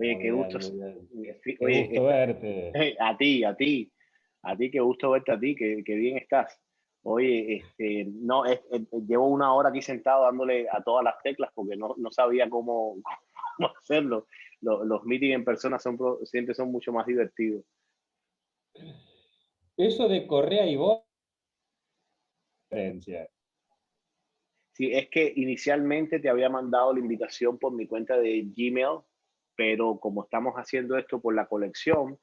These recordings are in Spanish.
Oye, Muy qué bien, gusto. muy bien. Qué Oye, gusto verte. a ti, qué gusto verte a ti, qué bien estás. Oye, no, llevo una hora aquí sentado dándole a todas las teclas porque no sabía cómo, cómo hacerlo. Los meetings en persona siempre son mucho más divertidos. Eso de Correa y vos, diferencia. Sí, es que inicialmente te había mandado la invitación por mi cuenta de Gmail, pero como estamos haciendo esto por la colección,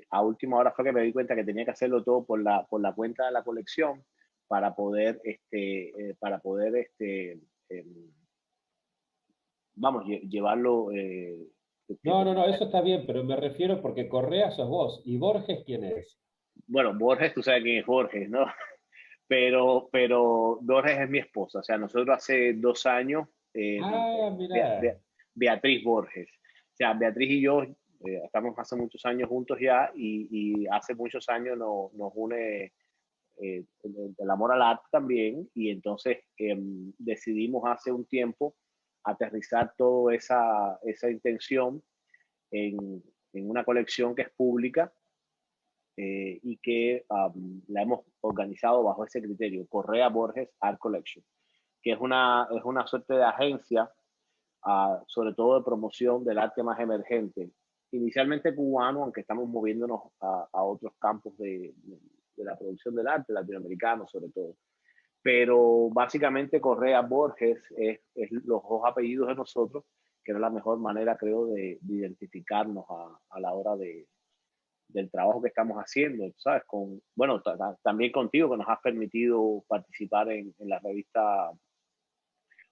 a última hora fue que me di cuenta que tenía que hacerlo todo por la cuenta de la colección para poder, vamos, llevarlo. No, no, no, eso está bien, pero me refiero porque Correa sos vos. ¿Y Borges quién es? Bueno, Borges, tú sabes quién es Borges, ¿no? Pero Borges es mi esposa. O sea, nosotros hace 2 años, Ah, Bea- mirá. Bea- Beatriz Borges. O sea, Beatriz y yo estamos hace muchos años juntos ya y hace muchos años nos une el amor al arte también. Y entonces decidimos hace un tiempo aterrizar toda esa intención en, en una colección que es pública y que la hemos organizado bajo ese criterio, Correa Borges Art Collection, que es una suerte de agencia, sobre todo de promoción del arte más emergente, inicialmente cubano, aunque estamos moviéndonos a otros campos de la producción del arte, latinoamericano sobre todo. Pero básicamente Correa Borges es los dos apellidos de nosotros, que era la mejor manera, creo, de identificarnos a la hora del trabajo que estamos haciendo, ¿sabes? Bueno, también contigo, que nos has permitido participar en la revista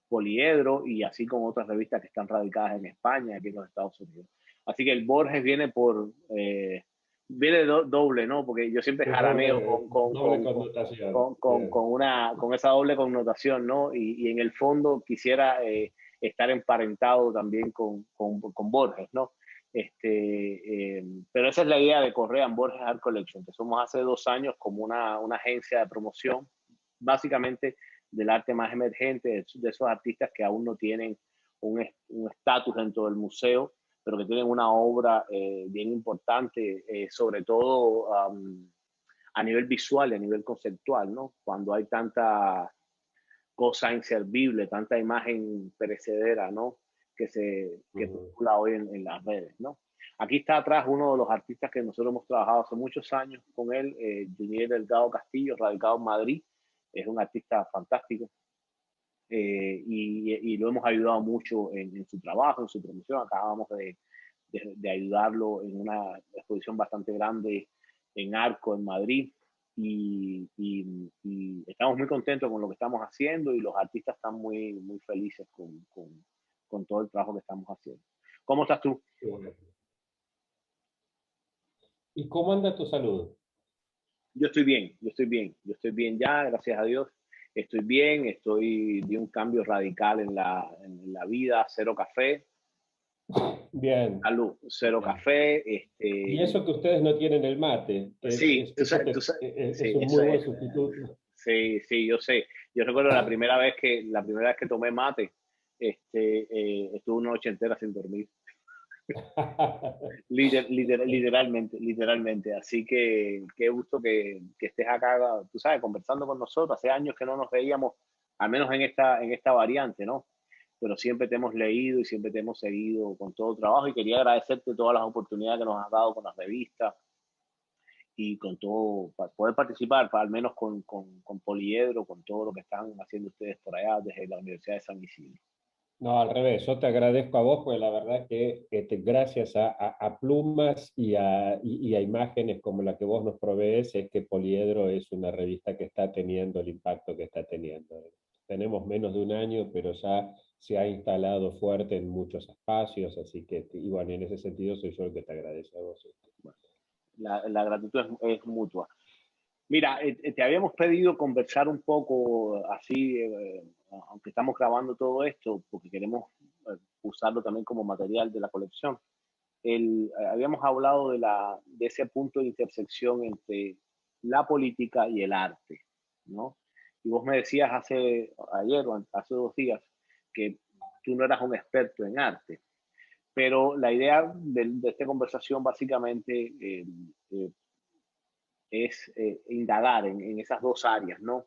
Poliedro y así como otras revistas que están radicadas en España, aquí en los Estados Unidos. Así que el Borges viene doble, ¿no? Porque yo siempre Es jarameo doble connotación. Bien. con esa doble connotación, ¿no? Y en el fondo quisiera estar emparentado también con Borges, ¿no? Pero esa es la idea de Correa en Borges Art Collection, que somos hace 2 años como una agencia de promoción, básicamente del arte más emergente, de esos artistas que aún no tienen un estatus dentro del museo, pero que tienen una obra bien importante, sobre todo a nivel visual y a nivel conceptual, ¿no? Cuando hay tanta cosa inservible, tanta imagen perecedera, ¿no? Que Ujú. circula hoy en las redes, ¿no? Aquí está atrás uno de los artistas que nosotros hemos trabajado hace muchos años con él, Juniel Delgado Castillo, radicado en Madrid. Es un artista fantástico y lo hemos ayudado mucho en su trabajo, en su promoción. Acabamos de ayudarlo en una exposición bastante grande en Arco, en Madrid. Y estamos muy contentos con lo que estamos haciendo y los artistas están muy felices con todo el trabajo que estamos haciendo. ¿Cómo estás tú? Qué bueno. ¿Y cómo anda tu salud? Yo estoy bien ya, gracias a Dios. Estoy bien, de un cambio radical en la vida, cero café, Bien, salud, cero bien. café. Y eso que ustedes no tienen el mate, Sí, eso es sí, un muy buen sustituto. sí, yo sé. Yo recuerdo la primera vez que tomé mate, estuve una noche entera sin dormir. Literalmente. Así que qué gusto que estés acá, tú sabes, conversando con nosotros. Hace años que no nos veíamos, al menos en esta variante, ¿no? Pero siempre te hemos leído y siempre te hemos seguido con todo el trabajo y quería agradecerte todas las oportunidades que nos has dado con las revistas y con todo, para poder participar, al menos con Poliedro, con todo lo que están haciendo ustedes por allá desde la Universidad de San Isidro. No, al revés, yo te agradezco a vos, porque la verdad que gracias a plumas y a imágenes como la que vos nos provees, es que Poliedro es una revista que está teniendo el impacto que está teniendo. Tenemos menos de un año, pero ya se ha instalado fuerte en muchos espacios, así que, y bueno, en ese sentido soy yo el que te agradece a vos. Bueno, la gratitud es mutua. Mira, te habíamos pedido conversar un poco así, aunque estamos grabando todo esto, porque queremos usarlo también como material de la colección. Habíamos hablado de ese punto de intersección entre la política y el arte, ¿no? Y vos me decías ayer o hace 2 días que tú no eras un experto en arte, Pero la idea de esta conversación básicamente eh, es indagar en esas dos áreas, ¿no?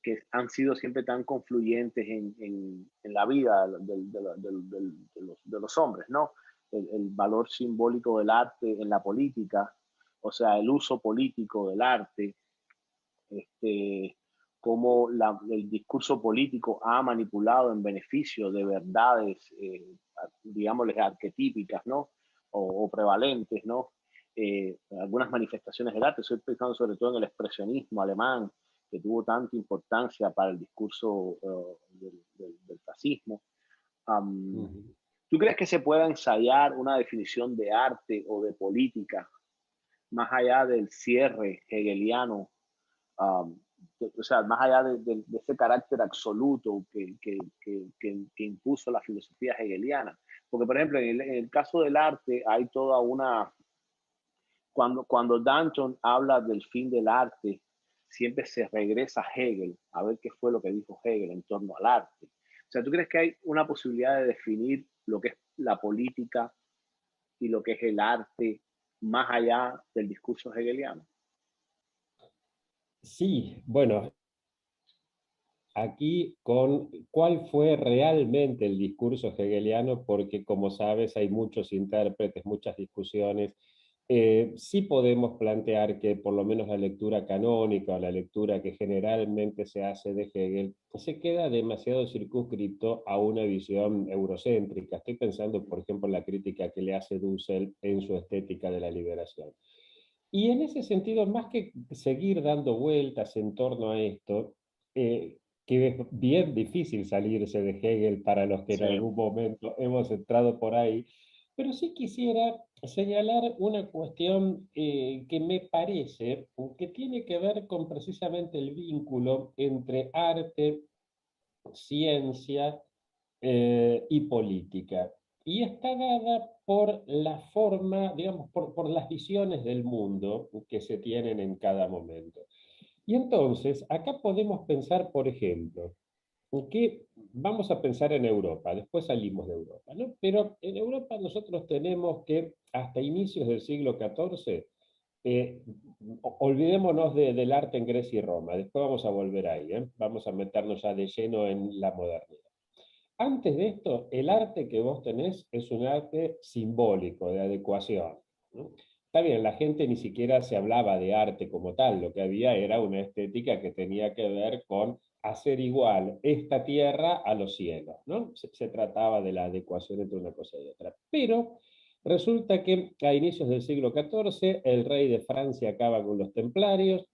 Que han sido siempre tan confluyentes en la vida de los hombres, ¿no? El valor simbólico del arte en la política, o sea, el uso político del arte, este, cómo el discurso político ha manipulado en beneficio de verdades, digámosles, arquetípicas, ¿no? O prevalentes, ¿no? Algunas manifestaciones del arte, estoy pensando sobre todo en el expresionismo alemán, que tuvo tanta importancia para el discurso del fascismo. Um, Ujú. ¿Tú crees que se pueda ensayar una definición de arte o de política más allá del cierre hegeliano, um, o sea, más allá de ese carácter absoluto que impuso la filosofía hegeliana? Porque, por ejemplo, en el caso del arte hay toda una... Cuando Danton habla del fin del arte, siempre se regresa a Hegel, a ver qué fue lo que dijo Hegel en torno al arte. O sea, ¿tú crees que hay una posibilidad de definir lo que es la política y lo que es el arte más allá del discurso hegeliano? Sí, bueno, aquí con cuál fue realmente el discurso hegeliano, porque como sabes hay muchos intérpretes, muchas discusiones. Sí podemos plantear que por lo menos la lectura canónica o la lectura que generalmente se hace de Hegel se queda demasiado circunscripto a una visión eurocéntrica. Estoy pensando, por ejemplo, en la crítica que le hace Dussel en su Estética de la Liberación. Y en ese sentido, más que seguir dando vueltas en torno a esto, que es bien difícil salirse de Hegel para los que en Sí. algún momento hemos entrado por ahí, pero sí quisiera señalar una cuestión que me parece que tiene que ver con precisamente el vínculo entre arte, ciencia y política. Y está dada por la forma, digamos, por las visiones del mundo que se tienen en cada momento. Y entonces, acá podemos pensar, por ejemplo, que vamos a pensar en Europa, después salimos de Europa, ¿no? Pero en Europa nosotros tenemos que hasta inicios del siglo XIV, eh, olvidémonos del arte en Grecia y Roma, después vamos a volver ahí, ¿eh? Vamos a meternos ya de lleno en la modernidad. Antes de esto, el arte que vos tenés es un arte simbólico, de adecuación, ¿no? Está bien, la gente ni siquiera se hablaba de arte como tal, lo que había era una estética que tenía que ver con hacer igual esta tierra a los cielos, ¿no? Se trataba de la adecuación entre una cosa y otra. Pero resulta que a inicios del siglo XIV, el rey de Francia acaba con los templarios,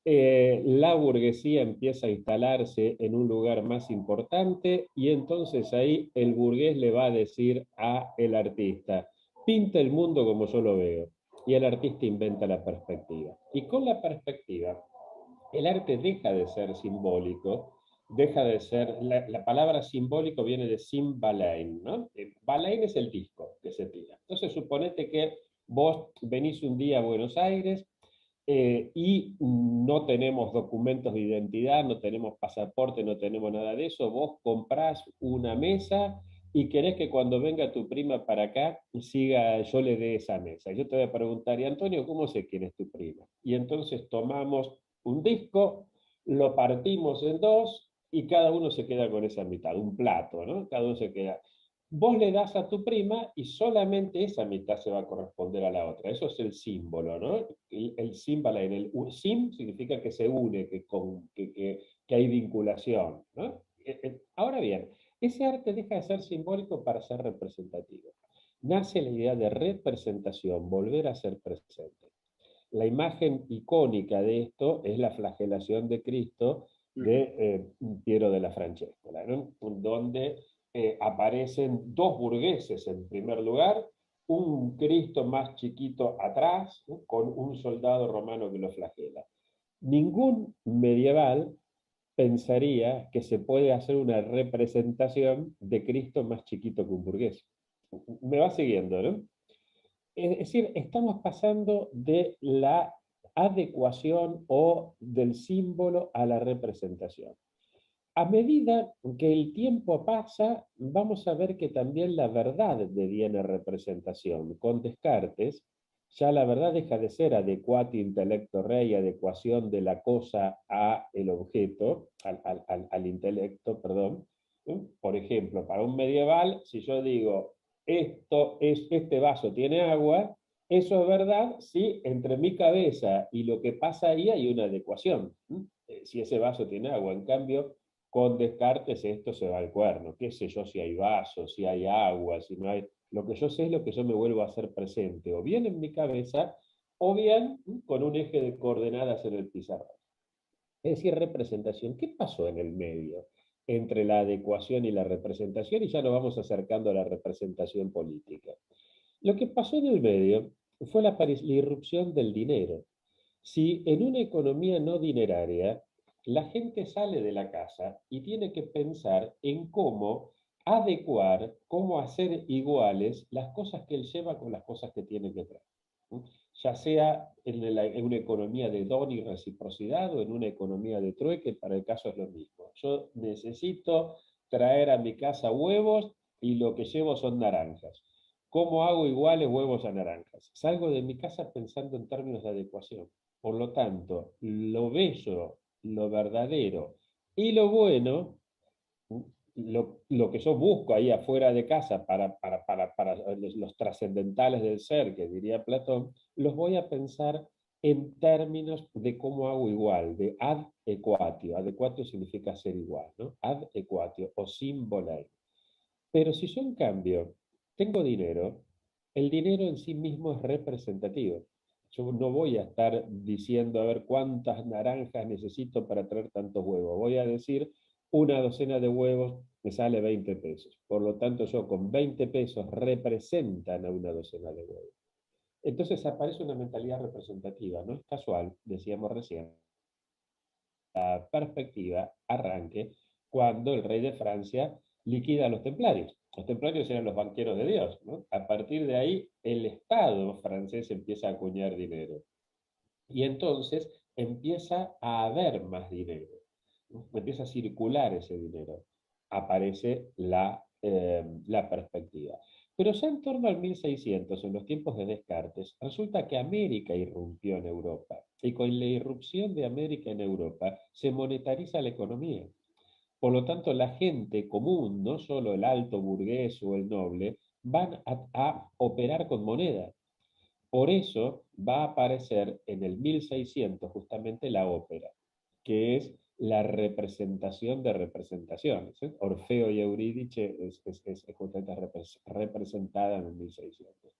la burguesía empieza a instalarse en un lugar más importante y entonces ahí el burgués le va a decir a el artista, pinta el mundo como yo lo veo. Y el artista inventa la perspectiva. Y con la perspectiva, el arte deja de ser simbólico, deja de ser, la palabra simbólico viene de Simbalain, ¿no? Balain es el disco que se tira. Entonces suponete que vos venís un día a Buenos Aires, y no tenemos documentos de identidad, no tenemos pasaporte, no tenemos nada de eso, vos comprás una mesa y querés que cuando venga tu prima para acá, siga, yo le dé esa mesa. Yo te voy a preguntar, y Antonio, ¿cómo sé quién es tu prima? Y entonces tomamos un disco, lo partimos en dos y cada uno se queda con esa mitad, un plato, ¿no? Cada uno se queda. Vos le das a tu prima y solamente esa mitad se va a corresponder a la otra. Eso es el símbolo, ¿no? El símbolo en el sim significa que se une, que hay vinculación, ¿no? Ahora bien, ese arte deja de ser simbólico para ser representativo. Nace la idea de representación, volver a ser presente. La imagen icónica de esto es la flagelación de Cristo de Ujú. Piero de la Francescola, ¿no? Donde aparecen dos burgueses en primer lugar, un Cristo más chiquito atrás, ¿no? Con un soldado romano que lo flagela. Ningún medieval pensaría que se puede hacer una representación de Cristo más chiquito que un burgués. Me va siguiendo, ¿no? Es decir, estamos pasando de la adecuación o del símbolo a la representación. a medida que el tiempo pasa, vamos a ver que también la verdad deviene representación. Con Descartes, ya la verdad deja de ser adequatio intellecto rei, adecuación de la cosa a el objeto, al intelecto, perdón. Por ejemplo, para un medieval, si yo digo, este vaso tiene agua, eso es verdad si entre mi cabeza y lo que pasa ahí hay una adecuación. Si ese vaso tiene agua, en cambio, con Descartes esto se va al cuerno. ¿Qué sé yo si hay vasos, si hay agua, si no hay? Lo que yo sé es lo que yo me vuelvo a hacer presente, o bien en mi cabeza, o bien con un eje de coordenadas en el pizarrón. Es decir, representación. ¿Qué pasó en el medio entre la adecuación y la representación? Y ya nos vamos acercando a la representación política. Lo que pasó en el medio fue la irrupción del dinero. Si en una economía no dineraria la gente sale de la casa y tiene que pensar en cómo adecuar, cómo hacer iguales las cosas que él lleva con las cosas que tiene que traer. Ya sea en una economía de don y reciprocidad o en una economía de trueque, para el caso es lo mismo. Yo necesito traer a mi casa huevos y lo que llevo son naranjas. ¿Cómo hago iguales huevos a naranjas? Salgo de mi casa pensando en términos de adecuación. Por lo tanto, lo bello, lo verdadero y lo bueno, lo que yo busco ahí afuera de casa para los trascendentales del ser, que diría Platón, los voy a pensar en términos de cómo hago igual, de ad equatio. Adecuatio significa ser igual, ¿no? Ad equatio o symbolai. Pero si yo en cambio tengo dinero, el dinero en sí mismo es representativo. Yo no voy a estar diciendo a ver cuántas naranjas necesito para traer tantos huevos. Voy a decir, una docena de huevos me sale 20 pesos. Por lo tanto, yo con 20 pesos representan a una docena de huevos. Entonces aparece una mentalidad representativa. No es casual, decíamos recién, la perspectiva arranque cuando el rey de Francia liquida a los templarios. Los templarios eran los banqueros de Dios, ¿no? A partir de ahí, el Estado francés empieza a acuñar dinero. Y entonces empieza a haber más dinero, ¿no? Empieza a circular ese dinero. Aparece la perspectiva. Pero ya en torno al 1600, en los tiempos de Descartes, resulta que América irrumpió en Europa. Y con la irrupción de América en Europa se monetariza la economía. Por lo tanto, la gente común, no solo el alto burgués o el noble, van a operar con moneda. Por eso va a aparecer en el 1600 justamente la ópera, que es la representación de representaciones. ¿Eh? Orfeo y Eurídice es justamente representada en el 1600.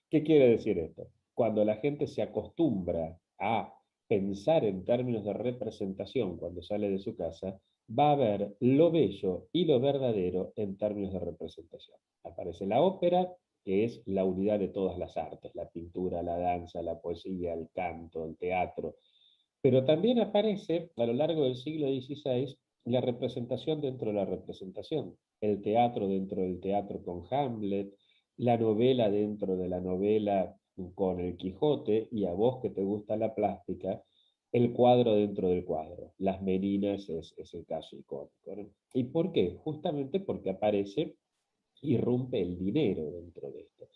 ¿Qué quiere decir esto? Cuando la gente se acostumbra a pensar en términos de representación cuando sale de su casa, va a ver lo bello y lo verdadero en términos de representación. Aparece la ópera, que es la unidad de todas las artes, la pintura, la danza, la poesía, el canto, el teatro, pero también aparece a lo largo del siglo XVI la representación dentro de la representación, el teatro dentro del teatro con Hamlet, la novela dentro de la novela con el Quijote, y a vos que te gusta la plástica, el cuadro dentro del cuadro. Las Meninas es el caso icónico, ¿no? ¿Y por qué? Justamente porque aparece, irrumpe el dinero dentro de esto.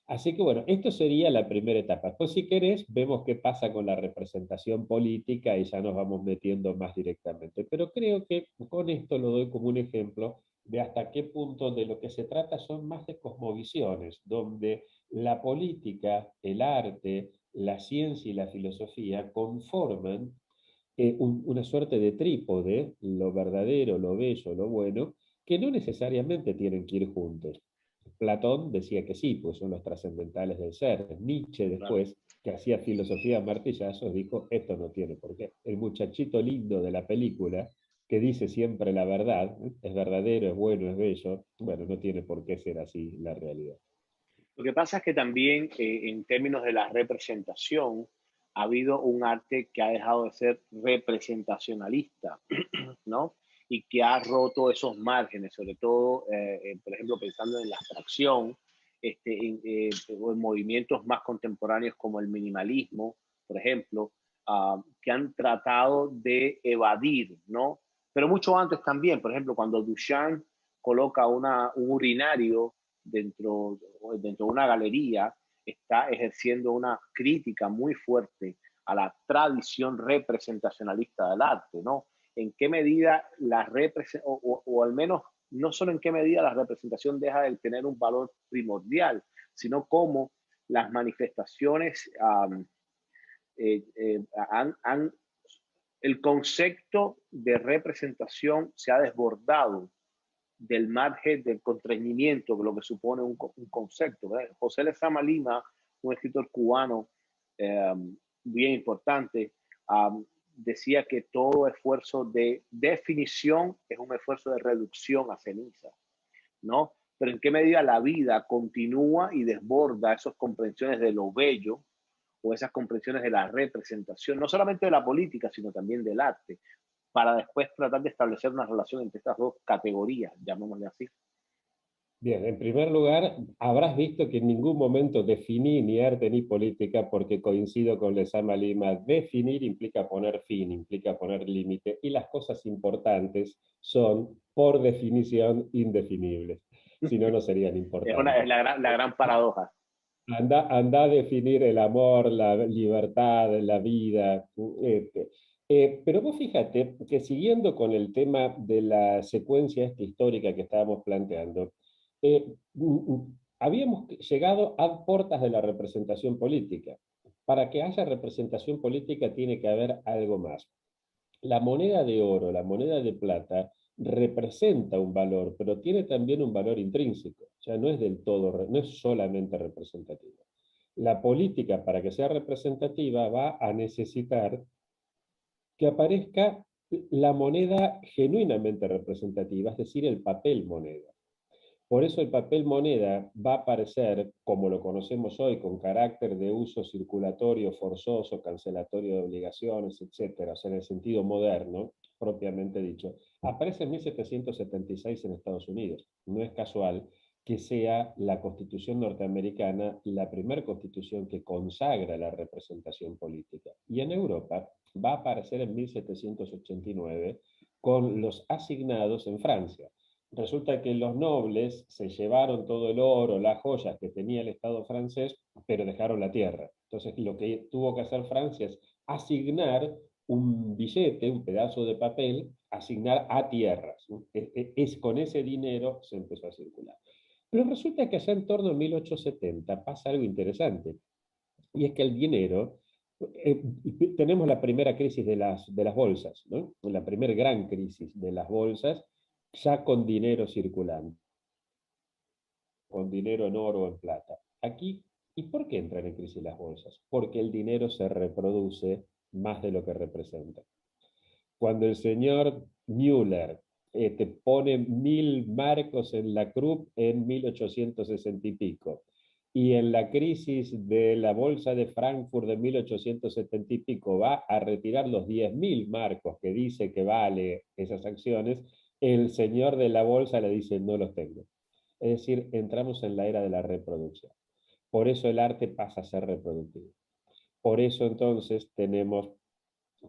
Así que bueno, esto sería la primera etapa. Después, si querés, vemos qué pasa con la representación política y ya nos vamos metiendo más directamente. Pero creo que con esto lo doy como un ejemplo de hasta qué punto de lo que se trata son más de cosmovisiones, donde la política, el arte, la ciencia y la filosofía conforman una suerte de trípode, lo verdadero, lo bello, lo bueno, que no necesariamente tienen que ir juntos. Platón decía que sí, pues son los trascendentales del ser. Nietzsche Claro. después, que hacía filosofía a martillazos, dijo, esto no tiene por qué. El muchachito lindo de la película, que dice siempre la verdad, es verdadero, es bueno, es bello, bueno, no tiene por qué ser así la realidad. Lo que pasa es que también en términos de la representación ha habido un arte que ha dejado de ser representacionalista, ¿no? Y que ha roto esos márgenes, sobre todo, por ejemplo, pensando en la abstracción, o en movimientos más contemporáneos como el minimalismo, por ejemplo, que han tratado de evadir, ¿no? pero mucho antes también. Por ejemplo, cuando Duchamp coloca un urinario dentro de una galería, está ejerciendo una crítica muy fuerte a la tradición representacionalista del arte, ¿no? En qué medida o al menos no solo en qué medida la representación deja de tener un valor primordial, sino cómo las manifestaciones eh, eh, han, han, el concepto de representación se ha desbordado del margen del contrañimiento, que lo que supone un concepto. ¿Verdad? José Lezama Lima, un escritor cubano eh, bien importante, decía que todo esfuerzo de definición es un esfuerzo de reducción a ceniza, ¿no? Pero en qué medida la vida continúa y desborda esas comprensiones de lo bello o esas comprensiones de la representación, no solamente de la política, sino también del arte, para después tratar de establecer una relación entre estas dos categorías, llamémosle así. Bien, en primer lugar, habrás visto que en ningún momento definí ni arte ni política porque coincido con Lezama Lima. Definir implica poner fin, implica poner límite y las cosas importantes son, por definición, indefinibles. Si no, no serían Es importantes. la gran paradoja. Anda a definir el amor, la libertad, la vida. Pero vos fíjate que siguiendo con el tema de la secuencia esta histórica que estábamos planteando, habíamos llegado a puertas de la representación política. Para que haya representación política tiene que haber algo más. La moneda de oro, la moneda de plata, representa un valor, pero tiene también un valor intrínseco. O sea, no es del todo, no es solamente representativa. La política, para que sea representativa, va a necesitar que aparezca la moneda genuinamente representativa, es decir, el papel moneda. Por eso el papel moneda va a aparecer, como lo conocemos hoy, con carácter de uso circulatorio, forzoso, cancelatorio de obligaciones, etcétera, o sea, en el sentido moderno, propiamente dicho. Aparece en 1776 en Estados Unidos. No es casual que sea la Constitución norteamericana la primera constitución que consagra la representación política. Y en Europa va a aparecer en 1789 con los asignados en Francia. Resulta que los nobles se llevaron todo el oro, las joyas que tenía el Estado francés, pero dejaron la tierra. Entonces, lo que tuvo que hacer Francia es asignar un billete, un pedazo de papel, asignar a tierras. Con ese dinero se empezó a circular. Pero resulta que allá en torno a 1870 pasa algo interesante, y es que el dinero, eh, tenemos la primera crisis de las bolsas, ¿no? La primera gran crisis de las bolsas, ya con dinero circulante, con dinero en oro o en plata. Aquí, ¿y por qué entran en crisis las bolsas? Porque el dinero se reproduce más de lo que representa. Cuando el señor Müller te pone 1.000 marcos en la Krupp en 1860 y pico, y en la crisis de la bolsa de Frankfurt de 1870 y pico va a retirar los 10.000 marcos que dice que vale esas acciones, el señor de la bolsa le dice no los tengo. Es decir, entramos en la era de la reproducción. Por eso el arte pasa a ser reproductivo. Por eso entonces tenemos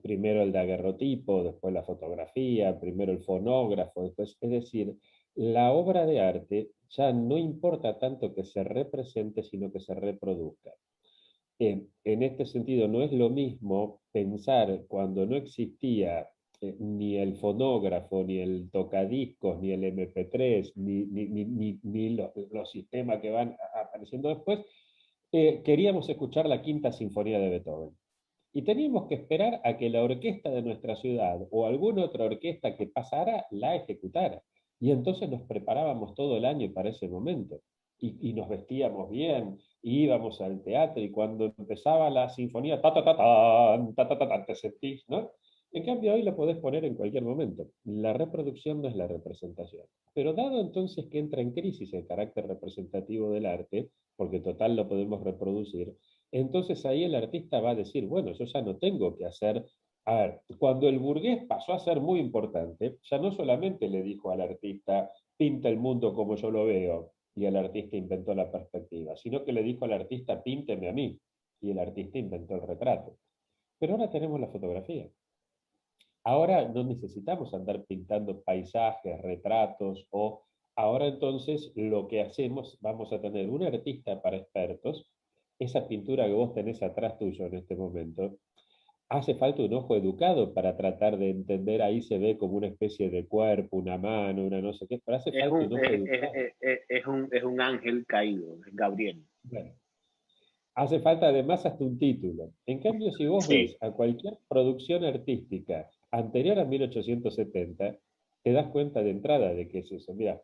primero el daguerrotipo, después la fotografía, primero el fonógrafo, después, es decir, la obra de arte ya no importa tanto que se represente, sino que se reproduzca. En este sentido, no es lo mismo pensar cuando no existía ni el fonógrafo, ni el tocadiscos, ni el MP3, ni los sistemas que van apareciendo después, queríamos escuchar la Quinta Sinfonía de Beethoven. Y teníamos que esperar a que la orquesta de nuestra ciudad o alguna otra orquesta que pasara la ejecutara. Y entonces nos preparábamos todo el año para ese momento. Y nos vestíamos bien, y íbamos al teatro y cuando empezaba la sinfonía, te sentís, ¿no? En cambio, hoy la podés poner en cualquier momento. La reproducción no es la representación. Pero dado entonces que entra en crisis el carácter representativo del arte, porque total lo podemos reproducir, entonces ahí el artista va a decir, bueno, yo ya no tengo que hacer. A ver, cuando el burgués pasó a ser muy importante, ya no solamente le dijo al artista, pinta el mundo como yo lo veo, y el artista inventó la perspectiva, sino que le dijo al artista, pínteme a mí, y el artista inventó el retrato. Pero ahora tenemos la fotografía. Ahora no necesitamos andar pintando paisajes, retratos, o ahora entonces lo que hacemos, vamos a tener un artista para expertos, esa pintura que vos tenés atrás tuyo en este momento, hace falta un ojo educado para tratar de entender, ahí se ve como una especie de cuerpo, una mano, una no sé qué, pero hace Es falta un, un ojo educado. es un ángel caído, es Gabriel. Bueno, hace falta además hasta un título. En cambio, si vos ves Sí, a cualquier producción artística anterior a 1870, te das cuenta de entrada de qué es eso. Mira,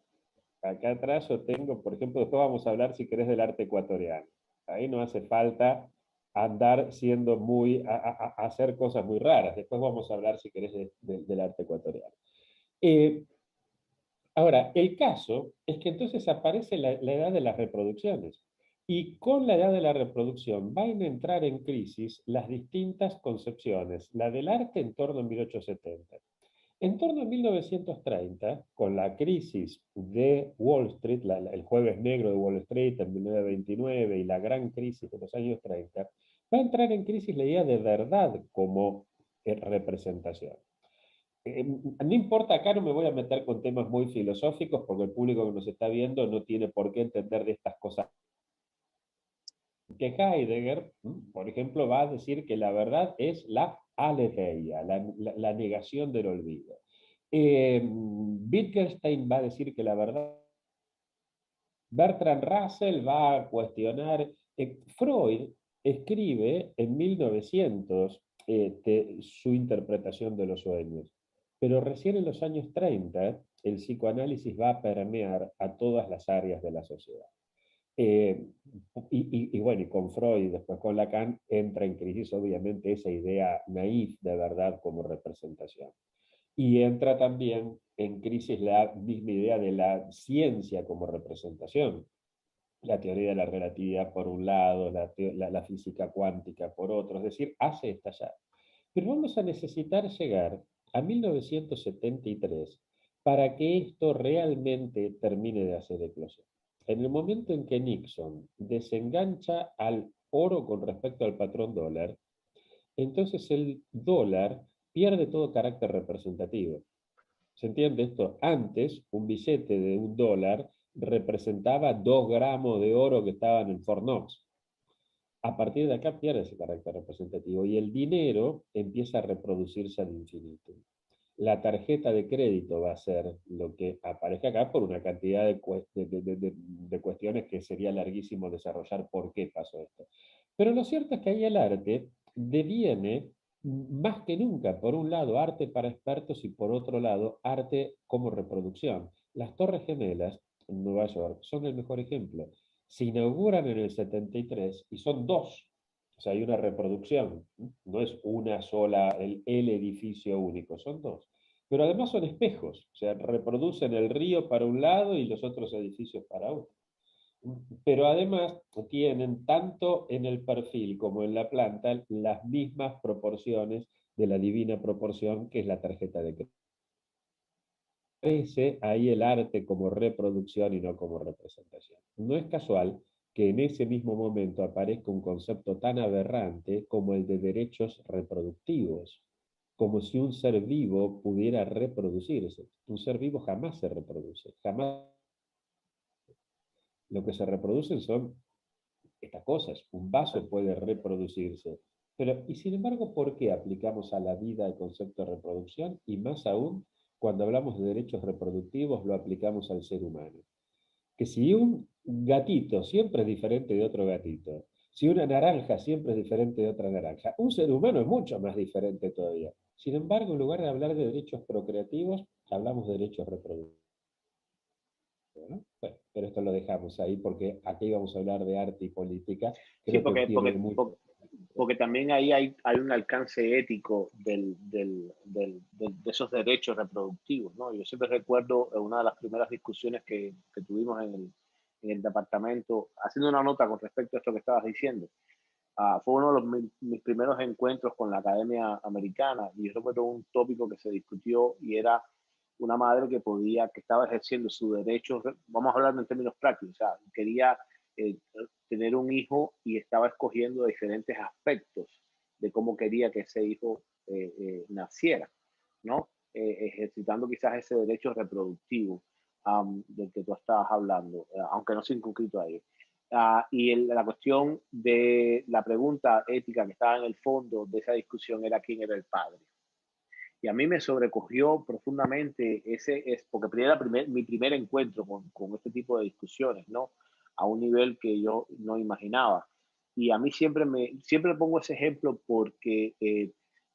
acá atrás yo tengo, por ejemplo, después vamos a hablar, si querés, del arte ecuatoriano. Ahí no hace falta andar siendo hacer cosas muy raras. Después vamos a hablar, si querés, del arte ecuatoriano. Eh, Ahora, el caso es que entonces aparece la edad de las reproducciones. Y con la edad de la reproducción van a entrar en crisis las distintas concepciones. La del arte en torno a 1870. En torno a 1930, con la crisis de Wall Street, el jueves negro de Wall Street en 1929 y la gran crisis de los años 30, va a entrar en crisis la idea de verdad como representación. No importa, acá no me voy a meter con temas muy filosóficos porque el público que nos está viendo no tiene por qué entender de estas cosas. Que Heidegger, por ejemplo, va a decir que la verdad es la aletheia, la negación del olvido. Wittgenstein va a decir que la verdad. Bertrand Russell va a cuestionar. Freud escribe en 1900 su interpretación de los sueños, pero recién en los años 30 el psicoanálisis va a permear a todas las áreas de la sociedad. Eh, y bueno, y con Freud y después con Lacan entra en crisis obviamente esa idea naif de verdad como representación. Y entra también en crisis la misma idea de la ciencia como representación. La teoría de la relatividad por un lado, la física cuántica por otro, es decir, hace estallar. Pero vamos a necesitar llegar a 1973 para que esto realmente termine de hacer eclosión. En el momento en que Nixon desengancha al oro con respecto al patrón dólar, entonces el dólar pierde todo carácter representativo. ¿Se entiende esto? Antes, un billete de $1 representaba 2 gramos de oro que estaban en Fort Knox. A partir de acá pierde ese carácter representativo y el dinero empieza a reproducirse al infinito. La tarjeta de crédito va a ser lo que aparece acá por una cantidad de cuestiones que sería larguísimo desarrollar por qué pasó esto. Pero lo cierto es que ahí el arte deviene más que nunca, por un lado, arte para expertos y por otro lado, arte como reproducción. Las Torres Gemelas en Nueva York son el mejor ejemplo. Se inauguran en el 73 y son dos. O sea, hay una reproducción, no es una sola, el edificio único, son dos. Pero además son espejos, o sea, reproducen el río para un lado y los otros edificios para otro. Pero además tienen tanto en el perfil como en la planta las mismas proporciones de la divina proporción que es la tarjeta de crédito. Aparece ahí el arte como reproducción y no como representación. No es casual que en ese mismo momento aparezca un concepto tan aberrante como el de derechos reproductivos, como si un ser vivo pudiera reproducirse. Un ser vivo jamás se reproduce, jamás. Lo que se reproducen son estas cosas. Un vaso puede reproducirse. Pero, y sin embargo, ¿por qué aplicamos a la vida el concepto de reproducción? Y más aún, cuando hablamos de derechos reproductivos, lo aplicamos al ser humano. Que si un gatito siempre es diferente de otro gatito, si una naranja siempre es diferente de otra naranja, un ser humano es mucho más diferente todavía. Sin embargo, en lugar de hablar de derechos procreativos, hablamos de derechos reproductivos. ¿No? Bueno, pero esto lo dejamos ahí porque aquí vamos a hablar de arte y política. Sí, Creo que tiene mucho. porque también ahí hay un alcance ético de esos derechos reproductivos, ¿no? Yo siempre recuerdo una de las primeras discusiones que tuvimos en el departamento, haciendo una nota con respecto a esto que estabas diciendo. Fue uno de mis primeros encuentros con la Academia Americana y yo recuerdo un tópico que se discutió y era una madre que estaba ejerciendo su derecho, vamos a hablar en términos prácticos, o sea, quería eh, tener un hijo y estaba escogiendo diferentes aspectos de cómo quería que ese hijo naciera. ¿no? Ejercitando quizás ese derecho reproductivo del que tú estabas hablando, aunque no circunscrito a ello. La cuestión de la pregunta ética que estaba en el fondo de esa discusión era quién era el padre. Y a mí me sobrecogió profundamente porque era mi primer encuentro con este tipo de discusiones, ¿no? A un nivel que yo no imaginaba. Y a mí siempre pongo ese ejemplo porque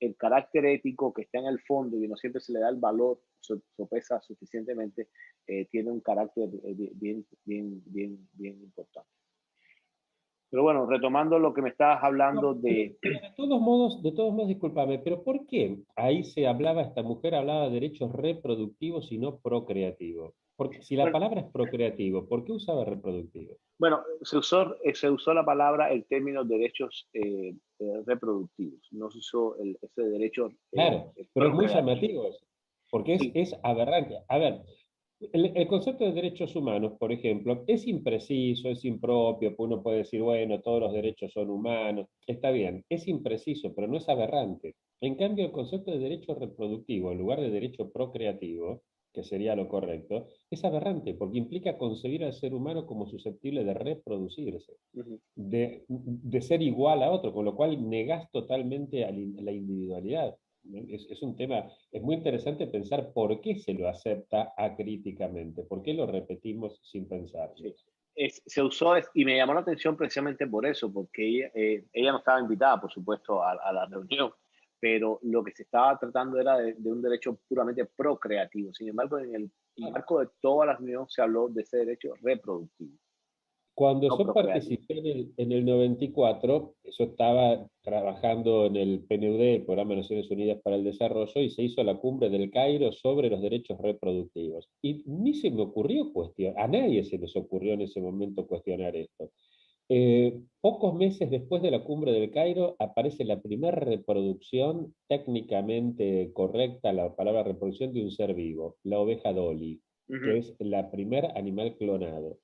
el carácter ético que está en el fondo y no siempre se le da el valor, sopesa suficientemente, tiene un carácter bien importante. Pero bueno, retomando lo que me estabas hablando No, pero, de... pero de todos modos, discúlpame, pero ¿por qué ahí esta mujer hablaba de derechos reproductivos y no procreativos? Porque si la Bueno, palabra es procreativo, ¿por qué usaba reproductivo? Bueno, se usó la palabra, el término derechos reproductivos, no se usó ese derecho Claro, pero es muy procreativo. llamativo eso, porque Sí, es aberrante. A ver, el concepto de derechos humanos, por ejemplo, es impreciso, es impropio, pues uno puede decir, bueno, todos los derechos son humanos, está bien, es impreciso, pero no es aberrante. En cambio, el concepto de derecho reproductivo, en lugar de derecho procreativo, que sería lo correcto, es aberrante, porque implica concebir al ser humano como susceptible de reproducirse, ujú. de ser igual a otro, con lo cual negás totalmente a la individualidad. Es un tema, es muy interesante pensar por qué se lo acepta acríticamente, por qué lo repetimos sin pensarlo. Sí. Se usó y me llamó la atención precisamente por eso, porque ella no estaba invitada, por supuesto, a la reunión, pero lo que se estaba tratando era de un derecho puramente procreativo. Sin embargo, en el marco de toda la reunión se habló de ese derecho reproductivo, Cuando no yo procreativo. participé en el 94, yo estaba trabajando en el PNUD, el Programa de Naciones Unidas para el Desarrollo, y se hizo la cumbre del Cairo sobre los derechos reproductivos. Y ni se me ocurrió cuestionar, a nadie se les ocurrió en ese momento cuestionar esto. Pocos meses después de la cumbre del Cairo aparece la primera reproducción técnicamente correcta, la palabra reproducción de un ser vivo, la oveja Dolly, que Ujú. es la primer animal clonado.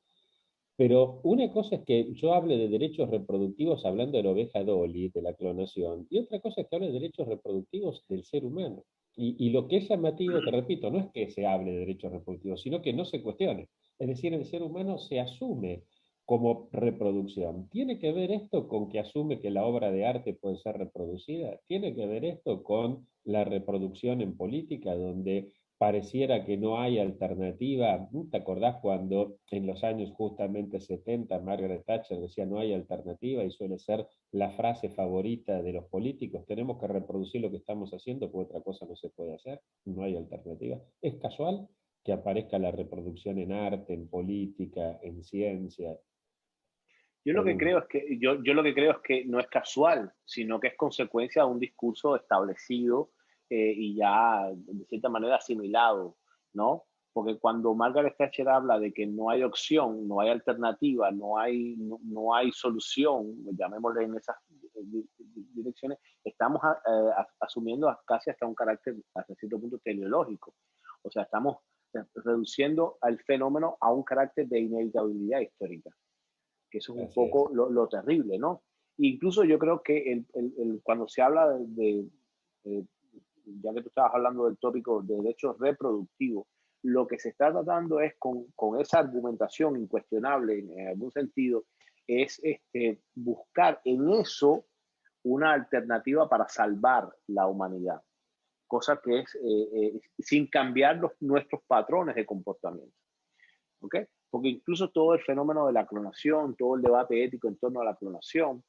Pero una cosa es que yo hable de derechos reproductivos hablando de la oveja Dolly, de la clonación, y otra cosa es que hable de derechos reproductivos del ser humano. Y lo que es llamativo, te repito, no es que se hable de derechos reproductivos, sino que no se cuestione. Es decir, el ser humano se asume como reproducción. ¿Tiene que ver esto con que asume que la obra de arte puede ser reproducida? ¿Tiene que ver esto con la reproducción en política, donde pareciera que no hay alternativa? ¿Te acordás cuando en los años justamente 70 Margaret Thatcher decía no hay alternativa y suele ser la frase favorita de los políticos? Tenemos que reproducir lo que estamos haciendo porque otra cosa no se puede hacer, no hay alternativa. ¿Es casual que aparezca la reproducción en arte, en política, en ciencia? Yo lo que creo Pregunto. es que yo lo que creo es que no es casual, sino que es consecuencia de un discurso establecido y ya de cierta manera asimilado, ¿no? Porque cuando Margaret Thatcher habla de que no hay opción, no hay alternativa, no hay solución, llamémosle en esas direcciones, estamos asumiendo casi hasta un carácter, hasta cierto punto, teleológico. O sea, estamos reduciendo al fenómeno a un carácter de inevitabilidad histórica, que eso es un Así es. poco lo terrible, ¿no? Incluso yo creo que cuando se habla eh, ya que tú estabas hablando del tópico de derechos reproductivos, lo que se está tratando es con esa argumentación incuestionable en algún sentido, es buscar en eso una alternativa para salvar la humanidad, cosa que es sin cambiar nuestros patrones de comportamiento. ¿Ok? Porque incluso todo el fenómeno de la clonación, todo el debate ético en torno a la clonación,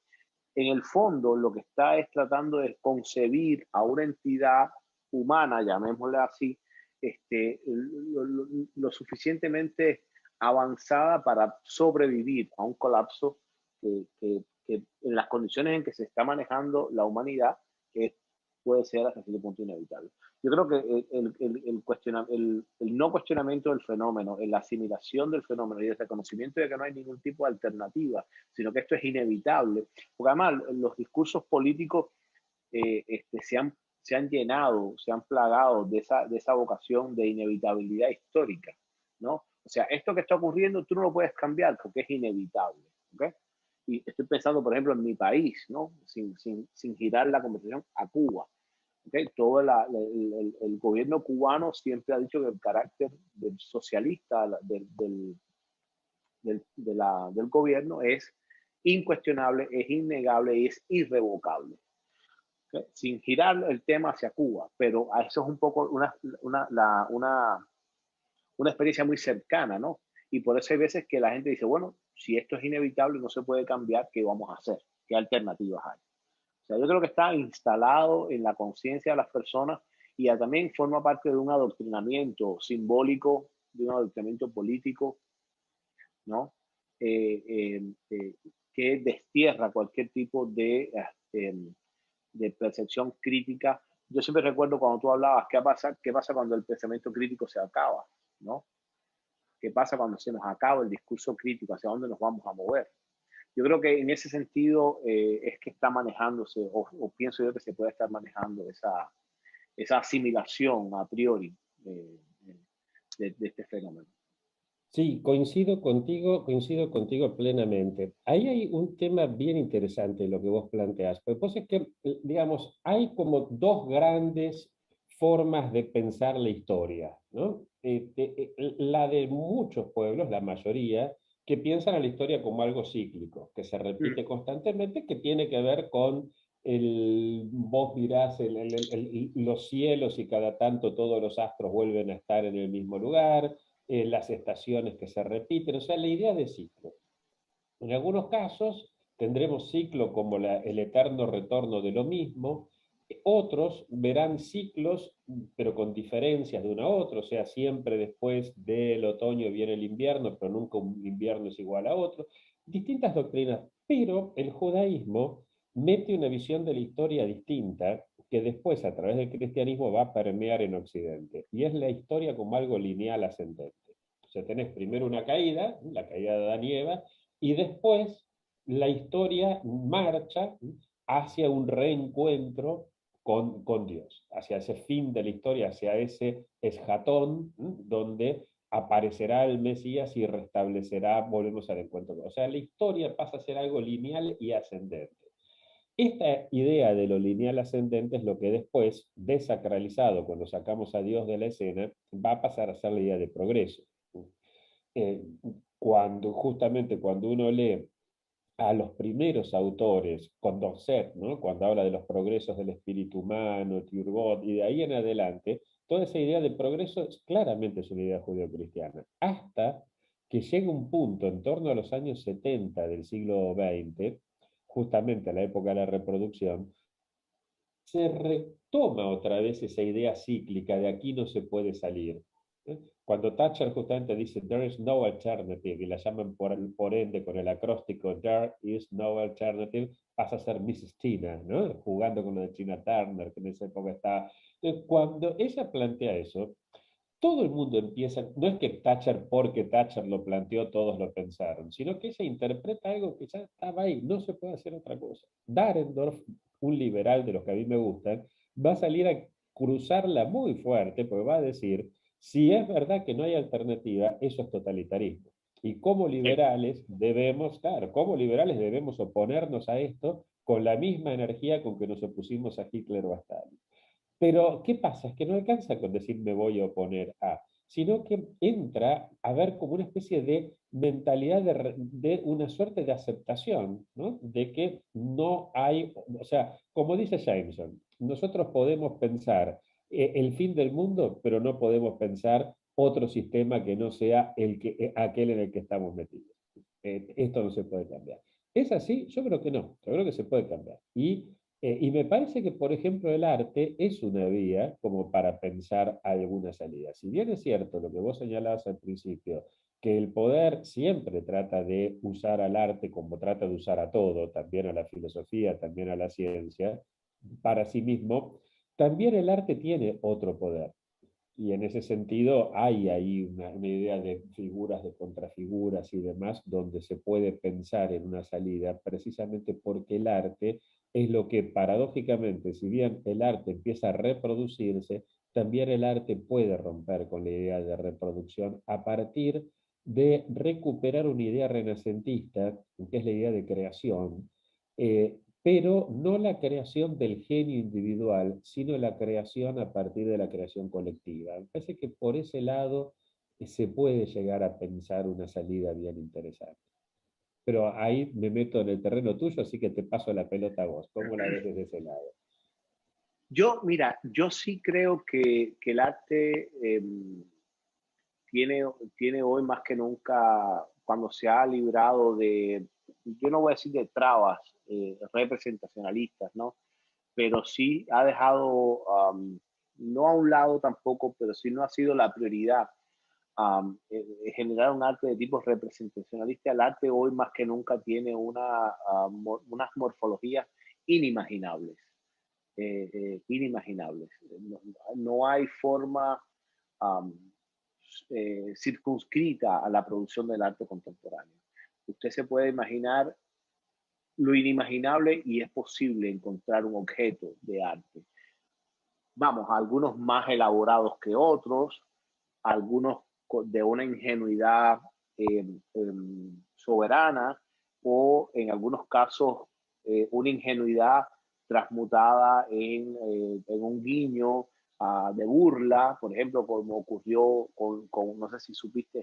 en el fondo lo que está es tratando de concebir a una entidad humana, llamémosle así, lo suficientemente avanzada para sobrevivir a un colapso que en las condiciones en que se está manejando la humanidad, que puede ser hasta cierto punto inevitable. Yo creo que el no cuestionamiento del fenómeno, la asimilación del fenómeno y el reconocimiento de que no hay ningún tipo de alternativa, sino que esto es inevitable, porque además los discursos políticos se han llenado, se han plagado de esa vocación de inevitabilidad histórica, ¿no? O sea, esto que está ocurriendo tú no lo puedes cambiar porque es inevitable, ¿ok? Y estoy pensando, por ejemplo, en mi país, ¿no? Sin girar la conversación a Cuba. ¿Okay? Todo el gobierno cubano siempre ha dicho que el carácter del socialista del gobierno es incuestionable, es innegable y es irrevocable. ¿Okay? Sin girar el tema hacia Cuba, pero eso es un poco una experiencia muy cercana, ¿no? Y por eso hay veces que la gente dice, bueno, si esto es inevitable, no se puede cambiar, ¿qué vamos a hacer? ¿Qué alternativas hay? O sea, yo creo que está instalado en la conciencia de las personas y ya también forma parte de un adoctrinamiento simbólico, de un adoctrinamiento político, ¿no? Eh, eh, eh, que destierra cualquier tipo de percepción crítica. Yo siempre recuerdo cuando tú hablabas, qué pasa cuando el pensamiento crítico se acaba? ¿No? ¿Qué pasa cuando se nos acaba el discurso crítico? ¿Hacia dónde nos vamos a mover? Yo creo que en ese sentido es que está manejándose, o pienso yo que se puede estar manejando esa asimilación a priori de este fenómeno. Sí, coincido contigo plenamente. Ahí hay un tema bien interesante en lo que vos planteás, porque vos es que, digamos, hay como dos grandes formas de pensar la historia, ¿no? La de muchos pueblos, la mayoría, que piensan a la historia como algo cíclico, que se repite constantemente, que tiene que ver con vos mirás los cielos y cada tanto todos los astros vuelven a estar en el mismo lugar, las estaciones que se repiten, o sea, la idea de ciclo. En algunos casos tendremos ciclo como el eterno retorno de lo mismo, otros verán ciclos, pero con diferencias de uno a otro, o sea, siempre después del otoño viene el invierno, pero nunca un invierno es igual a otro. Distintas doctrinas, pero el judaísmo mete una visión de la historia distinta que después a través del cristianismo va a permear en Occidente, y es la historia como algo lineal ascendente. O sea, tenés primero una caída, la caída de Adán y Eva, y después la historia marcha hacia un reencuentro con Dios, hacia ese fin de la historia, hacia ese esjatón, donde aparecerá el Mesías y restablecerá, volvemos al encuentro. O sea, la historia pasa a ser algo lineal y ascendente. Esta idea de lo lineal ascendente es lo que después, desacralizado, cuando sacamos a Dios de la escena, va a pasar a ser la idea de progreso. Eh, justamente cuando uno lee a los primeros autores, Condorcet, ¿no? Cuando habla de los progresos del espíritu humano, Turgot, y de ahí en adelante, toda esa idea de progreso claramente es una idea judeocristiana, hasta que llega un punto en torno a los años 70 del siglo XX, justamente a la época de la reproducción, se retoma otra vez esa idea cíclica de aquí no se puede salir. ¿Eh? Cuando Thatcher justamente dice there is no alternative y la llaman por ende con el acróstico there is no alternative, pasa a ser Mrs. Tina, ¿no? Jugando con lo de Tina Turner, que en esa época está. Entonces, cuando ella plantea eso, todo el mundo empieza, no es que Thatcher, porque Thatcher lo planteó, todos lo pensaron, sino que ella interpreta algo que ya estaba ahí, no se puede hacer otra cosa. Dahrendorf, un liberal de los que a mí me gustan, va a salir a cruzarla muy fuerte, porque va a decir, si es verdad que no hay alternativa, eso es totalitarismo. Y como liberales debemos, claro, como liberales debemos oponernos a esto con la misma energía con que nos opusimos a Hitler o a Stalin. Pero, ¿qué pasa? Es que no alcanza con decir me voy a oponer a, sino que entra a ver como una especie de mentalidad de una suerte de aceptación, ¿no? De que no hay, o sea, como dice Jameson, nosotros podemos pensar el fin del mundo, pero no podemos pensar otro sistema que no sea aquel en el que estamos metidos. Esto no se puede cambiar. ¿Es así? Yo creo que no, yo creo que se puede cambiar. Y me parece que, por ejemplo, el arte es una vía como para pensar alguna salida. Si bien es cierto lo que vos señalabas al principio, que el poder siempre trata de usar al arte como trata de usar a todo, también a la filosofía, también a la ciencia, para sí mismo, también el arte tiene otro poder. Y en ese sentido hay ahí una idea de figuras, de contrafiguras y demás, donde se puede pensar en una salida, precisamente porque el arte es lo que paradójicamente, si bien el arte empieza a reproducirse, también el arte puede romper con la idea de reproducción a partir de recuperar una idea renacentista, que es la idea de creación, pero no la creación del genio individual, sino la creación a partir de la creación colectiva. Me parece que por ese lado se puede llegar a pensar una salida bien interesante. Pero ahí me meto en el terreno tuyo, así que te paso la pelota a vos. ¿Cómo la ves desde ese lado? Mira, yo sí creo que el arte tiene, tiene hoy más que nunca, cuando se ha librado de, yo no voy a decir de trabas representacionalistas, ¿no? Pero sí ha dejado, no a un lado tampoco, pero sí no ha sido la prioridad generar un arte de tipo representacionalista. El arte hoy más que nunca tiene unas morfologías inimaginables, inimaginables. No, no hay forma um, circunscrita a la producción del arte contemporáneo. Usted se puede imaginar lo inimaginable y es posible encontrar un objeto de arte. Vamos, algunos más elaborados que otros, algunos de una ingenuidad soberana o en algunos casos una ingenuidad transmutada en un guiño de burla, por ejemplo, como ocurrió no sé si supiste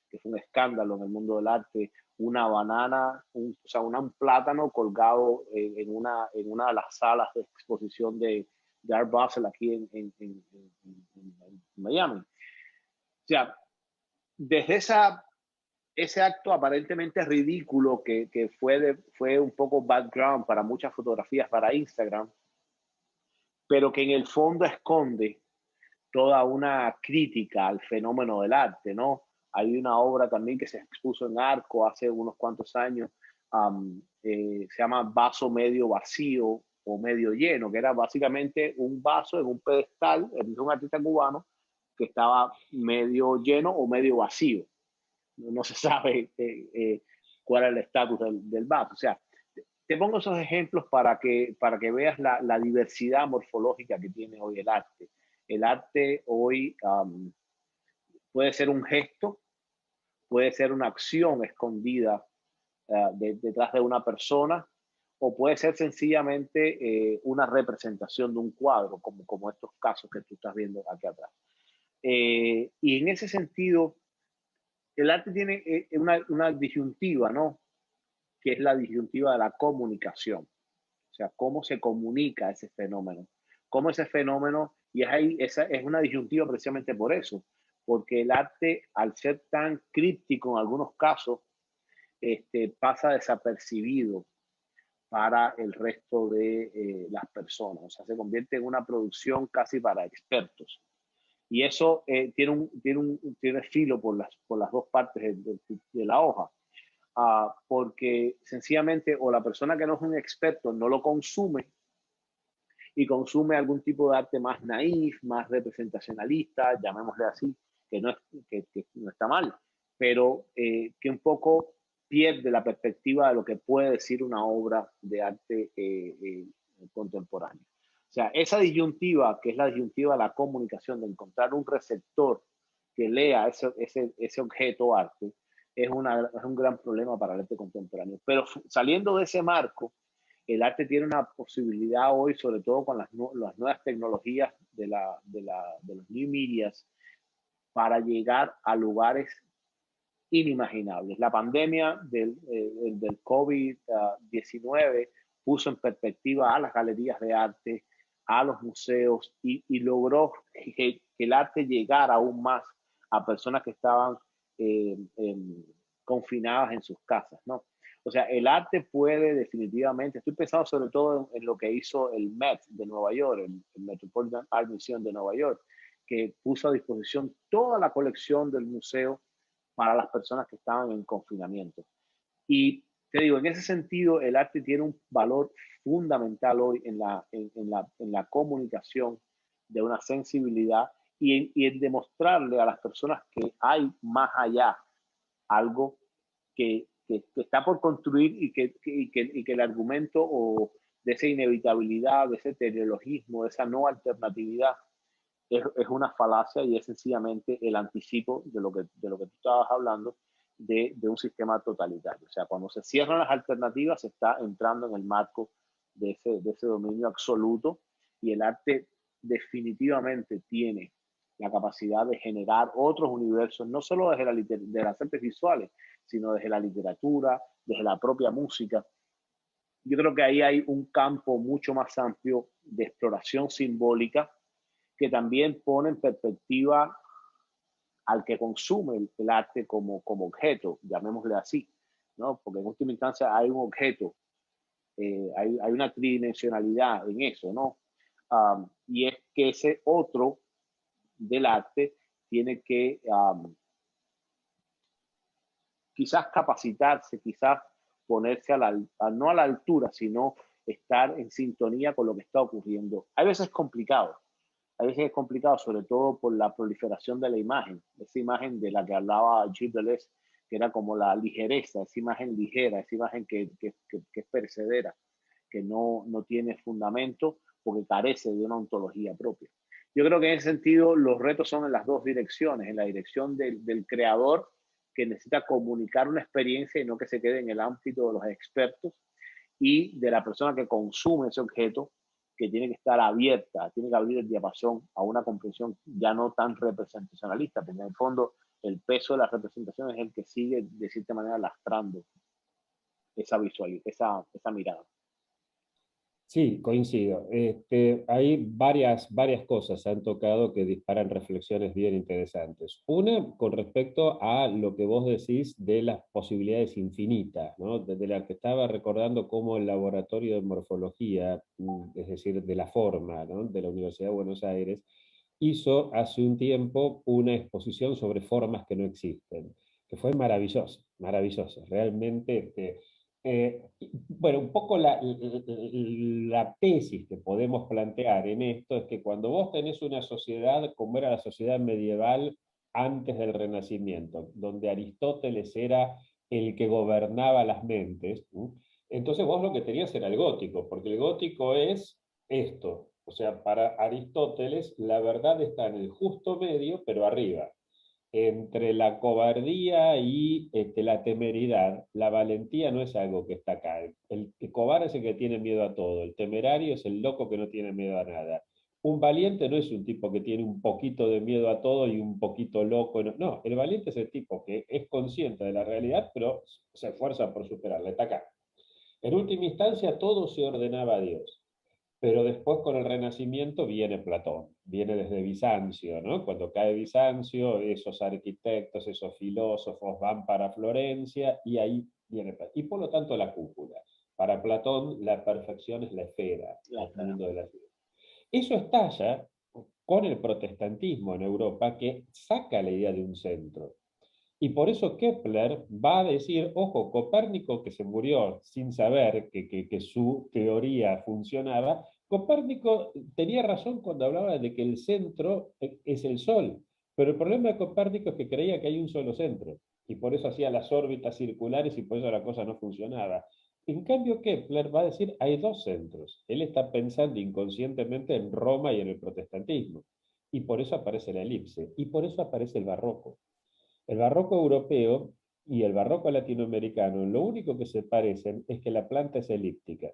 que fue un escándalo en el mundo del arte, una banana, o sea, un plátano colgado en una de las salas de exposición de Art Basel aquí en Miami. O sea, desde ese acto aparentemente ridículo que fue un poco background para muchas fotografías para Instagram, pero que en el fondo esconde toda una crítica al fenómeno del arte, ¿no? Hay una obra también que se expuso en Arco hace unos cuantos años, se llama Vaso Medio Vacío o Medio Lleno, que era básicamente un vaso en un pedestal de un artista cubano que estaba medio lleno o medio vacío. No se sabe cuál es el estatus del vaso. O sea, te pongo esos ejemplos para que veas la diversidad morfológica que tiene hoy el arte. El arte hoy puede ser un gesto, puede ser una acción escondida detrás de una persona, o puede ser sencillamente una representación de un cuadro, como estos casos que tú estás viendo aquí atrás. Y en ese sentido, el arte tiene una disyuntiva, ¿no? Que es la disyuntiva de la comunicación. O sea, cómo se comunica ese fenómeno. Cómo ese fenómeno, y esa es una disyuntiva precisamente por eso, porque el arte, al ser tan críptico en algunos casos, pasa desapercibido para el resto de las personas. O sea, se convierte en una producción casi para expertos. Y eso tiene filo por las dos partes de la hoja. Porque sencillamente o la persona que no es un experto no lo consume y consume algún tipo de arte más naif, más representacionalista, llamémosle así, que no está mal, pero que un poco pierde la perspectiva de lo que puede decir una obra de arte contemporáneo. O sea, esa disyuntiva, que es la disyuntiva de la comunicación, de encontrar un receptor que lea ese objeto arte, es un gran problema para el arte contemporáneo. Pero saliendo de ese marco, el arte tiene una posibilidad hoy, sobre todo con las nuevas tecnologías de los new medias, para llegar a lugares inimaginables. La pandemia del COVID-19 puso en perspectiva a las galerías de arte, a los museos y logró que el arte llegara aún más a personas que estaban confinadas en sus casas, ¿no? O sea, el arte puede definitivamente, estoy pensando sobre todo en lo que hizo el Met de Nueva York, el Metropolitan Art Museum de Nueva York, que puso a disposición toda la colección del museo para las personas que estaban en confinamiento. Y te digo, en ese sentido, el arte tiene un valor fundamental hoy en la comunicación de una sensibilidad y en demostrarle a las personas que hay más allá algo que está por construir y que el argumento o de esa inevitabilidad, de ese teleologismo, de esa no alternatividad, es una falacia y es sencillamente el anticipo de lo que tú estabas hablando, de un sistema totalitario. O sea, cuando se cierran las alternativas, se está entrando en el marco de ese dominio absoluto, y el arte definitivamente tiene la capacidad de generar otros universos, no solo desde de las artes visuales, sino desde la literatura, desde la propia música. Yo creo que ahí hay un campo mucho más amplio de exploración simbólica que también pone en perspectiva al que consume el arte como objeto, llamémosle así, ¿no? Porque en última instancia hay un objeto, hay una tridimensionalidad en eso, ¿no? Y es que ese otro del arte tiene que quizás capacitarse, quizás ponerse no a la altura, sino estar en sintonía con lo que está ocurriendo. A veces es complicado, sobre todo por la proliferación de la imagen, esa imagen de la que hablaba Gilles Deleuze, que era como la ligereza, esa imagen ligera, esa imagen que es perecedera, que no tiene fundamento porque carece de una ontología propia. Yo creo que en ese sentido los retos son en las dos direcciones, en la dirección del creador, que necesita comunicar una experiencia y no que se quede en el ámbito de los expertos, y de la persona que consume ese objeto, que tiene que estar abierta, tiene que abrir el diapasón a una comprensión ya no tan representacionalista, porque en el fondo el peso de la representación es el que sigue de cierta manera lastrando esa esa mirada. Sí, coincido. Hay varias cosas se han tocado que disparan reflexiones bien interesantes. Una, con respecto a lo que vos decís de las posibilidades infinitas, ¿no? Desde la que estaba recordando cómo el laboratorio de morfología, es decir, de la forma, ¿no? De la Universidad de Buenos Aires, hizo hace un tiempo una exposición sobre formas que no existen, que fue maravillosa, maravillosa. Realmente, bueno, un poco la tesis que podemos plantear en esto es que cuando vos tenés una sociedad como era la sociedad medieval antes del Renacimiento, donde Aristóteles era el que gobernaba las mentes, ¿no? Entonces vos lo que tenías era el gótico, porque el gótico es esto. O sea, para Aristóteles la verdad está en el justo medio, pero arriba. Entre la cobardía y la temeridad, la valentía no es algo que está acá. El cobarde es el que tiene miedo a todo, el temerario es el loco que no tiene miedo a nada. Un valiente no es un tipo que tiene un poquito de miedo a todo y un poquito loco. No, no, el valiente es el tipo que es consciente de la realidad, pero se esfuerza por superarla. Está acá. En última instancia, todo se ordenaba a Dios. Pero después con el Renacimiento viene Platón, viene desde Bizancio, ¿no? Cuando cae Bizancio, esos arquitectos, esos filósofos van para Florencia y ahí viene Platón. Y por lo tanto la cúpula. Para Platón la perfección es la esfera, el mundo de la ciudad. Eso estalla con el protestantismo en Europa, que saca la idea de un centro. Y por eso Kepler va a decir, ojo, Copérnico, que se murió sin saber que su teoría funcionaba, Copérnico tenía razón cuando hablaba de que el centro es el Sol, pero el problema de Copérnico es que creía que hay un solo centro, y por eso hacía las órbitas circulares y por eso la cosa no funcionaba. En cambio, Kepler va a decir, hay dos centros. Él está pensando inconscientemente en Roma y en el protestantismo, y por eso aparece la elipse, y por eso aparece el barroco. El barroco europeo y el barroco latinoamericano, lo único que se parecen es que la planta es elíptica.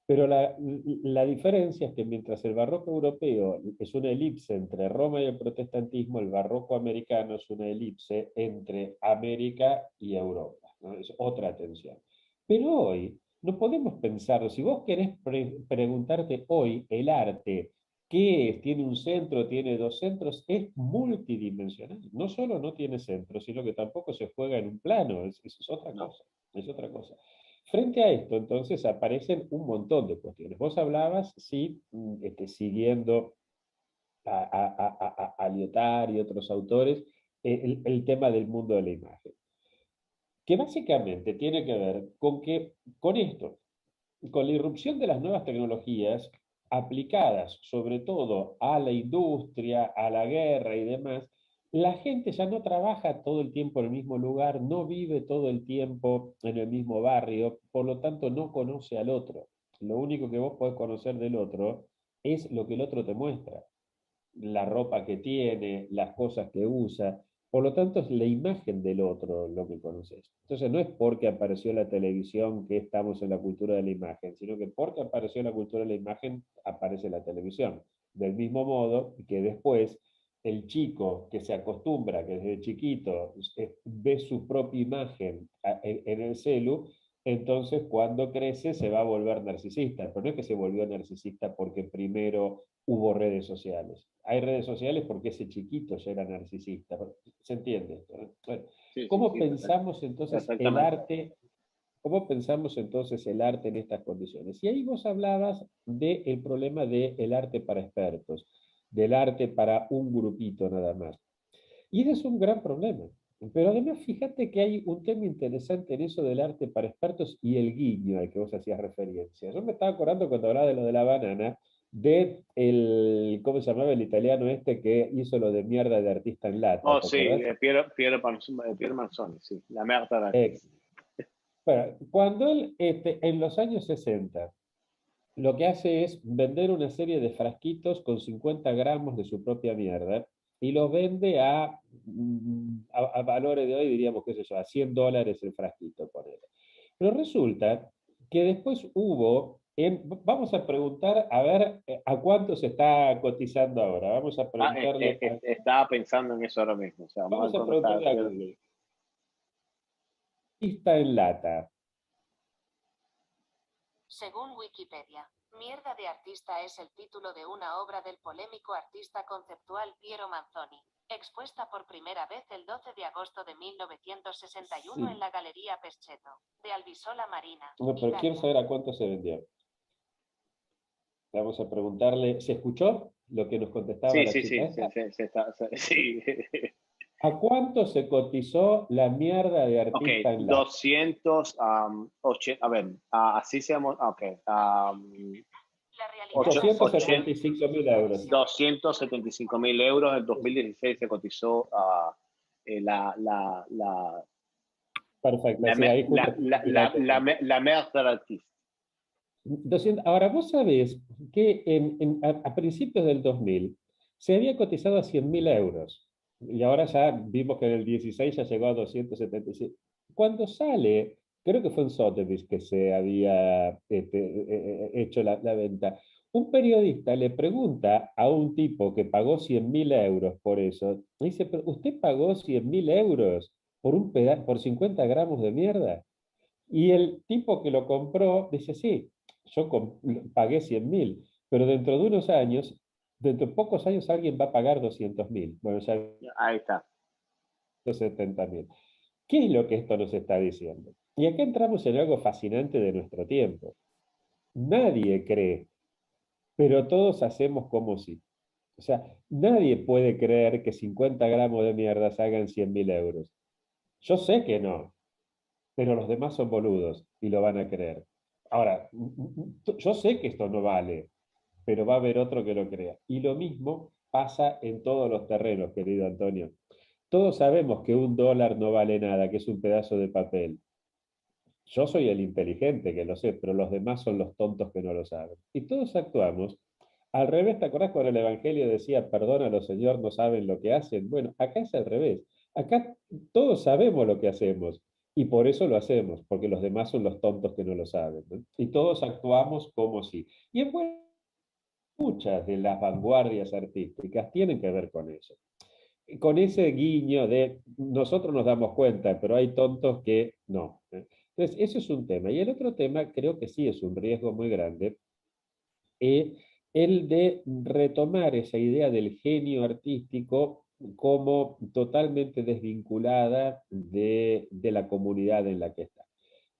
Pero la diferencia es que mientras el barroco europeo es una elipse entre Roma y el protestantismo, el barroco americano es una elipse entre América y Europa, ¿no? Es otra tensión. Pero hoy no podemos pensarlo. Si vos querés preguntarte hoy el arte, ¿qué es? ¿Tiene un centro? ¿Tiene dos centros? Es multidimensional. No solo no tiene centro, sino que tampoco se juega en un plano. Es otra cosa. Es otra cosa. Frente a esto, entonces, aparecen un montón de cuestiones. Vos hablabas, sí, siguiendo a Lyotard y otros autores, el tema del mundo de la imagen, que básicamente tiene que ver con que, con esto, con la irrupción de las nuevas tecnologías aplicadas sobre todo a la industria, a la guerra y demás, la gente ya no trabaja todo el tiempo en el mismo lugar, no vive todo el tiempo en el mismo barrio, por lo tanto no conoce al otro. Lo único que vos podés conocer del otro es lo que el otro te muestra, la ropa que tiene, las cosas que usa. Por lo tanto, es la imagen del otro lo que conoces. Entonces, no es porque apareció la televisión que estamos en la cultura de la imagen, sino que porque apareció la cultura de la imagen, aparece la televisión. Del mismo modo que después el chico que se acostumbra, que desde chiquito ve su propia imagen en el celu, entonces cuando crece se va a volver narcisista. Pero no es que se volvió narcisista porque primero hubo redes sociales. Hay redes sociales porque ese chiquito ya era narcisista. ¿Se entiende esto, no? Bueno, Sí, sí, ¿cómo sí, pensamos entonces el perfectamente. arte? ¿Cómo pensamos entonces el arte en estas condiciones? Y ahí vos hablabas del problema del arte para expertos, del arte para un grupito nada más. Y ese es un gran problema. Pero además, fíjate que hay un tema interesante en eso del arte para expertos y el guiño al que vos hacías referencia. Yo me estaba acordando cuando hablaba de lo de la banana, de el, ¿cómo se llamaba el italiano este que hizo lo de mierda de artista en lata? Oh, ¿Te sí, acordás? Piero Manzoni, sí, la merda Eh, artista. bueno, cuando él, en los años 60, lo que hace es vender una serie de frasquitos con 50 gramos de su propia mierda y los vende a valores de hoy, diríamos, qué sé yo, a $100 el frasquito, por él. Pero resulta que después hubo, vamos a preguntar, a ver a cuánto se está cotizando ahora. Estaba pensando en eso ahora mismo. O sea, vamos a Vamos ver a cuánto está. preguntarle a Google. Pista en lata. Según Wikipedia, Mierda de artista es el título de una obra del polémico artista conceptual Piero Manzoni, expuesta por primera vez el 12 de agosto de 1961 en Sí. la Galería Pescetto, de Albisola Marina, No, pero quiero Italia. saber a cuánto se vendió. Vamos a preguntarle, ¿se escuchó lo que nos contestaba Sí, la sí, chica sí, esta? sí. ¿A cuánto se cotizó la mierda de Ok, artista en lata? 280, a ver, así seamos, ok, La realidad ocho- más cercana a 275.000 euros. 275.000 euros. En 2016 se cotizó Perfecto, sí, ahí justo la merda artista. 200. Ahora, vos sabés que a principios del 2000 se había cotizado a 100.000 euros y ahora ya vimos que en el 16 ya llegó a 275. Cuando sale, creo que fue en Sotheby's que se había hecho la venta, un periodista le pregunta a un tipo que pagó 100.000 euros por eso, y dice, ¿pero usted pagó 100.000 euros por, por 50 gramos de mierda? Y el tipo que lo compró dice, sí, yo pagué 100.000, pero dentro de unos años, dentro de pocos años alguien va a pagar 200.000. Bueno, ya Ahí está. 70.000. ¿Qué es lo que esto nos está diciendo? Y acá entramos en algo fascinante de nuestro tiempo. Nadie cree, pero todos hacemos como si. O sea, nadie puede creer que 50 gramos de mierda hagan 100.000 euros. Yo sé que no, pero los demás son boludos y lo van a creer. Ahora, yo sé que esto no vale, pero va a haber otro que lo crea. Y lo mismo pasa en todos los terrenos, querido Antonio. Todos sabemos que un dólar no vale nada, que es un pedazo de papel. Yo soy el inteligente que lo sé, pero los demás son los tontos que no lo saben. Y todos actuamos al revés. ¿Te acordás cuando el Evangelio decía, perdónalo, Señor, no saben lo que hacen? Bueno, acá es al revés. Acá todos sabemos lo que hacemos y por eso lo hacemos, porque los demás son los tontos que no lo saben, ¿no? Y todos actuamos como si. Y en muchas de las vanguardias artísticas tienen que ver con eso. Con ese guiño de nosotros nos damos cuenta, pero hay tontos que no. Entonces, eso es un tema. Y el otro tema creo que sí es un riesgo muy grande, el de retomar esa idea del genio artístico como totalmente desvinculada de la comunidad en la que está.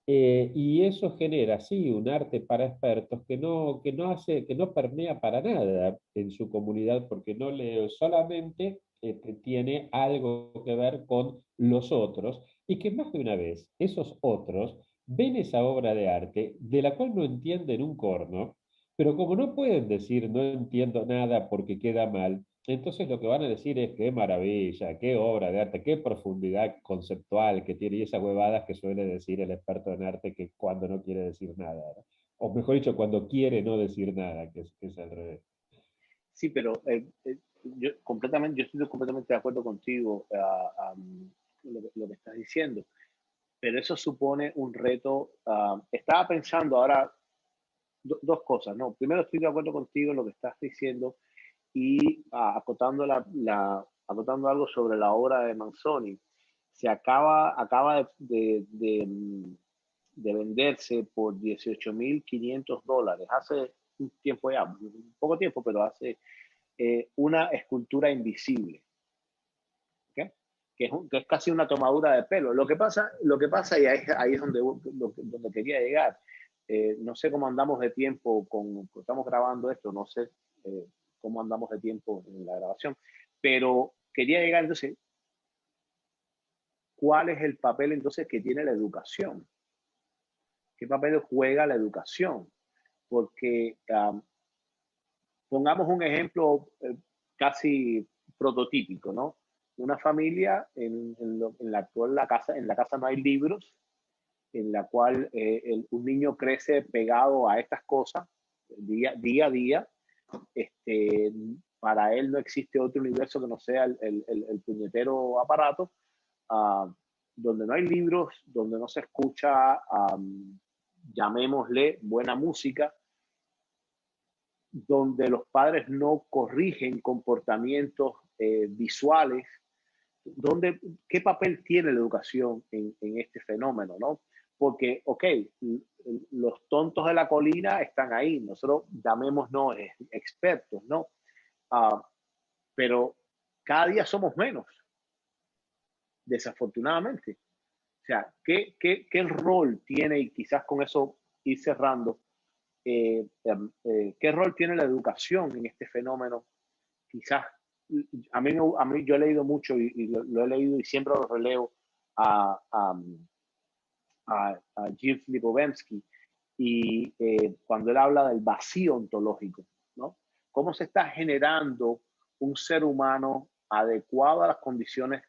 Y eso genera, sí, un arte para expertos que no permea para nada en su comunidad, porque no le solamente tiene algo que ver con los otros, y que más de una vez esos otros ven esa obra de arte de la cual no entienden un corno, pero como no pueden decir no entiendo nada porque queda mal, entonces lo que van a decir es qué maravilla, qué obra de arte, qué profundidad conceptual que tiene y esas huevadas que suele decir el experto en arte que cuando no quiere decir nada, ¿no? O mejor dicho, cuando quiere no decir nada, que es al revés. Sí, pero yo estoy completamente de acuerdo contigo, lo que estás diciendo, pero eso supone un reto. Estaba pensando ahora dos cosas, ¿no? Primero, estoy de acuerdo contigo en lo que estás diciendo y acotando algo sobre la obra de Manzoni. Acaba de venderse por $18.500 hace un tiempo ya, un poco tiempo, pero hace una escultura invisible, ¿okay? Que es casi una tomadura de pelo. Lo que pasa y ahí es donde quería llegar. No sé cómo andamos de tiempo, estamos grabando esto, no sé cómo andamos de tiempo en la grabación, pero quería llegar entonces, ¿cuál es el papel entonces que tiene la educación? ¿Qué papel juega la educación? Porque pongamos un ejemplo casi prototípico, ¿no? Una familia en la casa no hay libros, en la cual un niño crece pegado a estas cosas día a día. Para él no existe otro universo que no sea el puñetero aparato, uh, donde no hay libros, donde no se escucha, llamémosle, buena música, donde los padres no corrigen comportamientos visuales. ¿Qué papel tiene la educación en este fenómeno, no? Porque, ok, los tontos de la colina están ahí, nosotros llamémonos expertos, ¿no? Pero cada día somos menos, desafortunadamente. O sea, ¿qué rol tiene, y quizás con eso ir cerrando, qué rol tiene la educación en este fenómeno? Quizás, a mí yo he leído mucho y lo he leído y siempre lo releo a Gilles Lipovetsky, y cuando él habla del vacío ontológico, ¿no? ¿Cómo se está generando un ser humano adecuado a las condiciones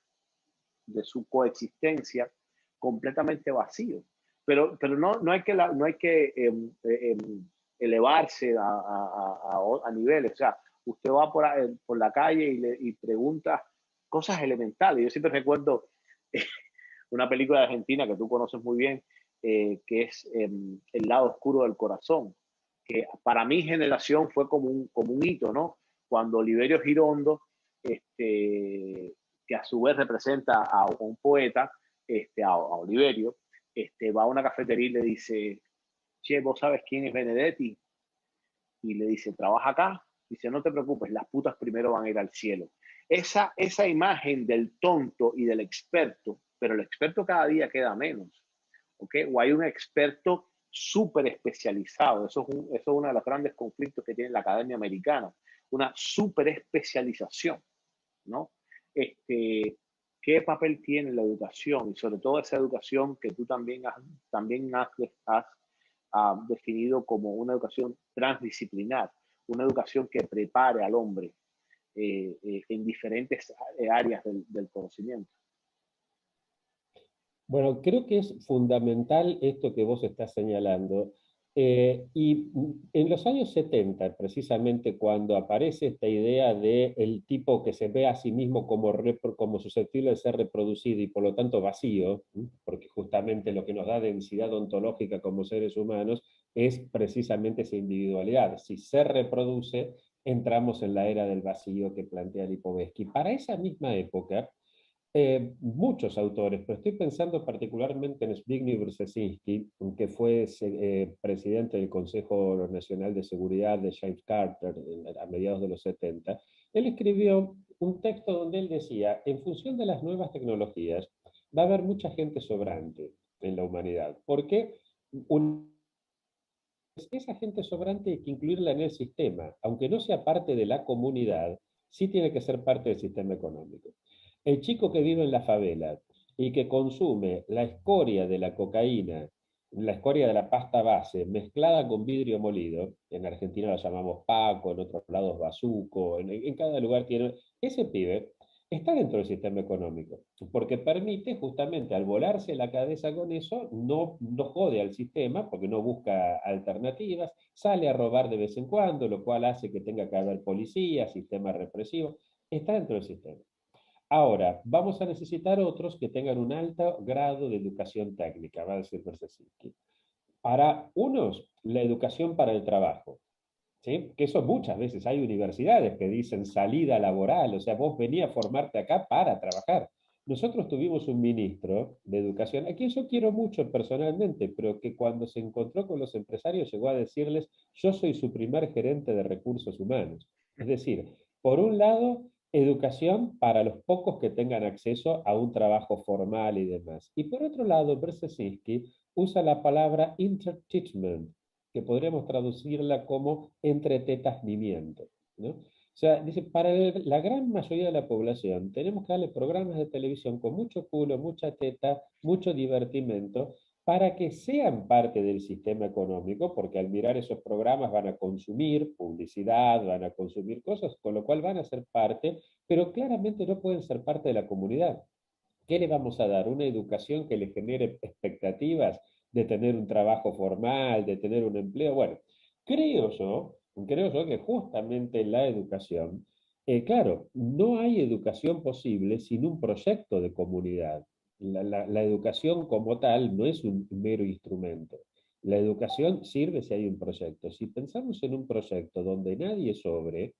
de su coexistencia completamente vacío? Pero no hay que elevarse a niveles. O sea, usted va por la calle y pregunta cosas elementales. Yo siempre recuerdo una película de Argentina que tú conoces muy bien, que es El lado oscuro del corazón, que para mi generación fue como un hito, ¿no? Cuando Oliverio Girondo, que a su vez representa a un poeta, a Oliverio, va a una cafetería y le dice, che, ¿vos sabes quién es Benedetti? Y le dice, ¿trabaja acá? Dice, no te preocupes, las putas primero van a ir al cielo. Esa imagen del tonto y del experto, pero el experto cada día queda menos, ¿ok? O hay un experto súper especializado. Eso es uno de los grandes conflictos que tiene la academia americana, una súper especialización, ¿no? ¿Qué papel tiene la educación? Y sobre todo esa educación que tú también has definido como una educación transdisciplinar, una educación que prepare al hombre en diferentes áreas del conocimiento. Bueno, creo que es fundamental esto que vos estás señalando. Y en los años 70, precisamente cuando aparece esta idea de el tipo que se ve a sí mismo como susceptible de ser reproducido y por lo tanto vacío, porque justamente lo que nos da densidad ontológica como seres humanos es precisamente esa individualidad. Si se reproduce, entramos en la era del vacío que plantea Lipovetsky. Para esa misma época, muchos autores, pero estoy pensando particularmente en Zbigniew Brzezinski, que fue presidente del Consejo Nacional de Seguridad de James Carter a mediados de los 70. Él escribió un texto donde él decía, en función de las nuevas tecnologías, va a haber mucha gente sobrante en la humanidad. ¿Por qué? Esa gente sobrante hay que incluirla en el sistema, aunque no sea parte de la comunidad, sí tiene que ser parte del sistema económico. El chico que vive en la favela y que consume la escoria de la cocaína, la escoria de la pasta base, mezclada con vidrio molido, en Argentina la llamamos paco, en otros lados bazuco, en cada lugar tiene, ese pibe está dentro del sistema económico, porque permite justamente al volarse la cabeza con eso, no jode al sistema, porque no busca alternativas, sale a robar de vez en cuando, lo cual hace que tenga que haber policía, sistema represivo, está dentro del sistema. Ahora, vamos a necesitar otros que tengan un alto grado de educación técnica, va a decir Brzezinski. Para unos, la educación para el trabajo. ¿Sí? Que eso muchas veces hay universidades que dicen salida laboral, o sea, vos venías a formarte acá para trabajar. Nosotros tuvimos un ministro de educación, a quien yo quiero mucho personalmente, pero que cuando se encontró con los empresarios llegó a decirles, yo soy su primer gerente de recursos humanos. Es decir, por un lado, educación para los pocos que tengan acceso a un trabajo formal y demás. Y por otro lado, Brzezinski usa la palabra interteachment, que podríamos traducirla como entretenimiento, ¿no? O sea, dice, para la gran mayoría de la población tenemos que darle programas de televisión con mucho culo, mucha teta, mucho divertimento, para que sean parte del sistema económico, porque al mirar esos programas van a consumir publicidad, van a consumir cosas, con lo cual van a ser parte, pero claramente no pueden ser parte de la comunidad. ¿Qué le vamos a dar? ¿Una educación que le genere expectativas de tener un trabajo formal, de tener un empleo? Bueno, creo yo que justamente la educación, claro, no hay educación posible sin un proyecto de comunidad. La educación como tal no es un mero instrumento. La educación sirve si hay un proyecto. Si pensamos en un proyecto donde nadie sobre,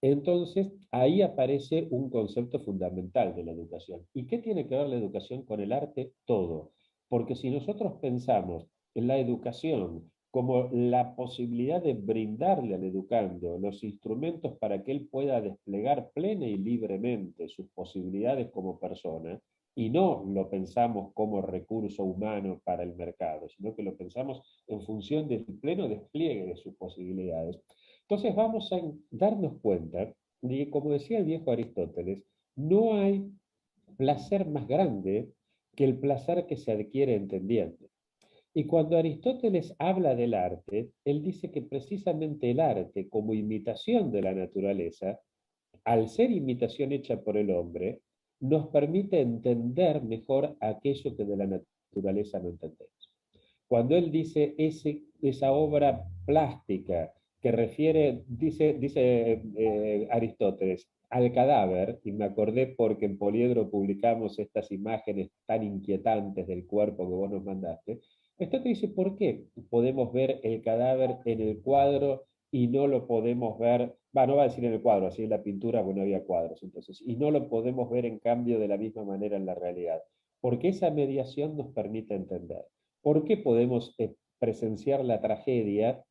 entonces, ahí aparece un concepto fundamental de la educación. ¿Y qué tiene que ver la educación con el arte? Todo. Porque si nosotros pensamos en la educación como la posibilidad de brindarle al educando los instrumentos para que él pueda desplegar plena y libremente sus posibilidades como persona, y no lo pensamos como recurso humano para el mercado, sino que lo pensamos en función del pleno despliegue de sus posibilidades, entonces vamos a darnos cuenta de que, como decía el viejo Aristóteles, no hay placer más grande que el placer que se adquiere entendiendo. Y cuando Aristóteles habla del arte, él dice que precisamente el arte, como imitación de la naturaleza, al ser imitación hecha por el hombre, nos permite entender mejor aquello que de la naturaleza no entendemos. Cuando él dice esa obra plástica que refiere, dice Aristóteles, al cadáver, y me acordé porque en Poliedro publicamos estas imágenes tan inquietantes del cuerpo que vos nos mandaste, Aristóteles dice, ¿por qué podemos ver el cadáver en el cuadro y no lo podemos ver, no va a decir en el cuadro, así en la pintura, bueno, no había cuadros entonces, y no lo podemos ver en cambio de la misma manera en la realidad? Porque esa mediación nos permite entender. ¿Por qué podemos presenciar la tragedia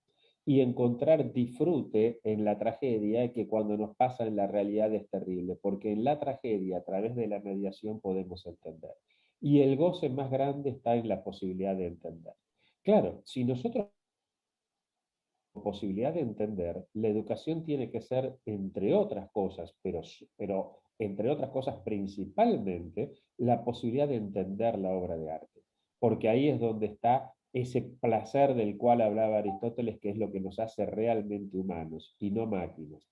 y encontrar disfrute en la tragedia que cuando nos pasa en la realidad es terrible? Porque en la tragedia, a través de la mediación, podemos entender. Y el goce más grande está en la posibilidad de entender. Claro, si nosotros posibilidad de entender, la educación tiene que ser, entre otras cosas, pero entre otras cosas principalmente, la posibilidad de entender la obra de arte. Porque ahí es donde está ese placer del cual hablaba Aristóteles, que es lo que nos hace realmente humanos y no máquinas.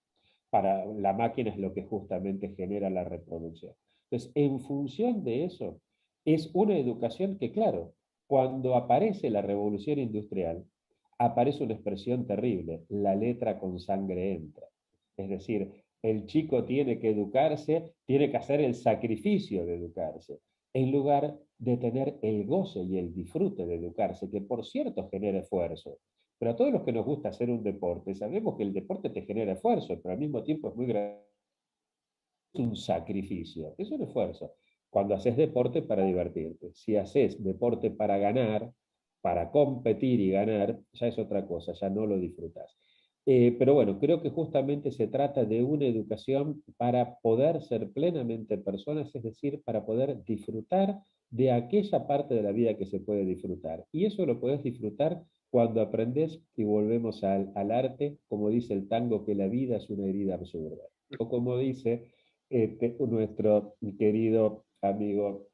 Para la máquina es lo que justamente genera la reproducción. Entonces, en función de eso, es una educación que, claro, cuando aparece la revolución industrial, aparece una expresión terrible, la letra con sangre entra. Es decir, el chico tiene que educarse, tiene que hacer el sacrificio de educarse, en lugar de tener el goce y el disfrute de educarse, que por cierto genera esfuerzo. Pero a todos los que nos gusta hacer un deporte, sabemos que el deporte te genera esfuerzo, pero al mismo tiempo es muy grande. Es un sacrificio, es un esfuerzo. Cuando haces deporte para divertirte, si haces deporte para ganar, para competir y ganar, ya es otra cosa, ya no lo disfrutas. Pero bueno, creo que justamente se trata de una educación para poder ser plenamente personas, es decir, para poder disfrutar de aquella parte de la vida que se puede disfrutar. Y eso lo puedes disfrutar cuando aprendes, y volvemos al arte, como dice el tango, que la vida es una herida absurda. O como dice nuestro querido amigo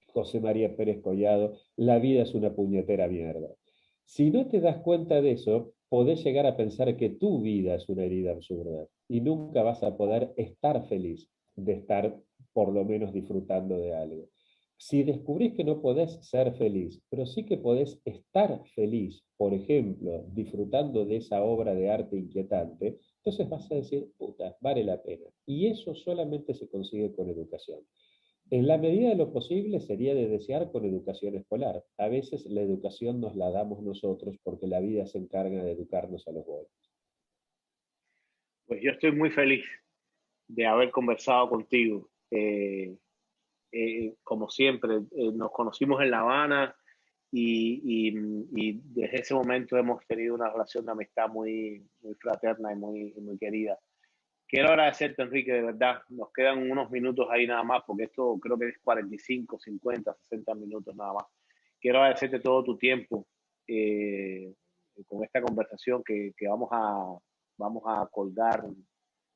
José María Pérez Collado, la vida es una puñetera mierda. Si no te das cuenta de eso, podés llegar a pensar que tu vida es una herida absurda y nunca vas a poder estar feliz de estar por lo menos disfrutando de algo. Si descubrís que no podés ser feliz, pero sí que podés estar feliz, por ejemplo, disfrutando de esa obra de arte inquietante, entonces vas a decir, puta, vale la pena. Y eso solamente se consigue con educación. En la medida de lo posible sería de desear con educación escolar. A veces la educación nos la damos nosotros porque la vida se encarga de educarnos a los golpes. Pues yo estoy muy feliz de haber conversado contigo. Como siempre, nos conocimos en La Habana y desde ese momento hemos tenido una relación de amistad muy, muy fraterna y muy querida. Quiero agradecerte, Enrique, de verdad. Nos quedan unos minutos ahí nada más, porque esto creo que es 45, 50, 60 minutos nada más. Quiero agradecerte todo tu tiempo con esta conversación que vamos a colgar,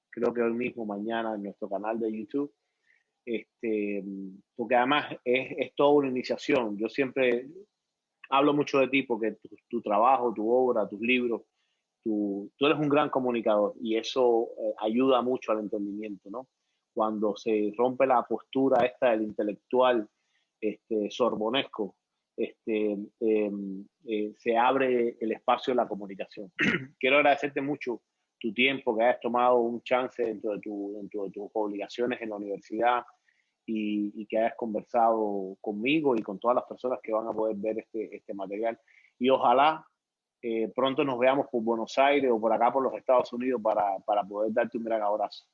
creo que hoy mismo, mañana, en nuestro canal de YouTube. Porque además es toda una iniciación. Yo siempre hablo mucho de ti porque tu trabajo, tu obra, tus libros, tú eres un gran comunicador y eso ayuda mucho al entendimiento, ¿no? Cuando se rompe la postura esta del intelectual sorbonesco, se abre el espacio de la comunicación. Quiero agradecerte mucho tu tiempo, que hayas tomado un chance dentro de tus obligaciones en la universidad y que hayas conversado conmigo y con todas las personas que van a poder ver este material. Y ojalá pronto nos veamos por Buenos Aires o por acá por los Estados Unidos para poder darte un gran abrazo.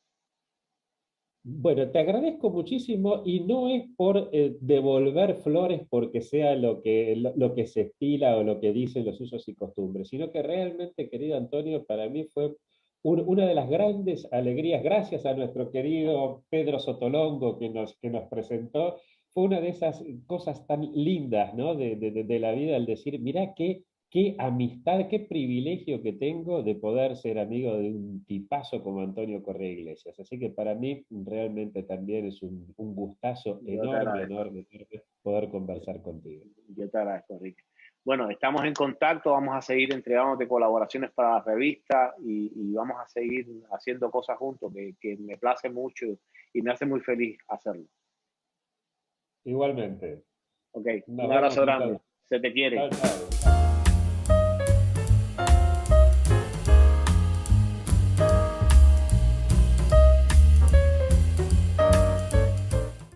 Bueno, te agradezco muchísimo y no es por devolver flores porque sea lo que se estila o lo que dicen los usos y costumbres, sino que realmente, querido Antonio, para mí fue una de las grandes alegrías, gracias a nuestro querido Pedro Sotolongo que nos presentó, fue una de esas cosas tan lindas, ¿no? de la vida, el decir, mirá qué amistad, qué privilegio que tengo de poder ser amigo de un tipazo como Antonio Correa Iglesias. Así que para mí realmente también es un gustazo enorme, enorme, enorme poder conversar contigo. Yo te agradezco, Enrique. Bueno, estamos en contacto, vamos a seguir entregándote colaboraciones para la revista y vamos a seguir haciendo cosas juntos que me place mucho y me hace muy feliz hacerlo. Igualmente. Ok, Nos un abrazo vemos grande. entonces. Se te quiere. Chao, chao.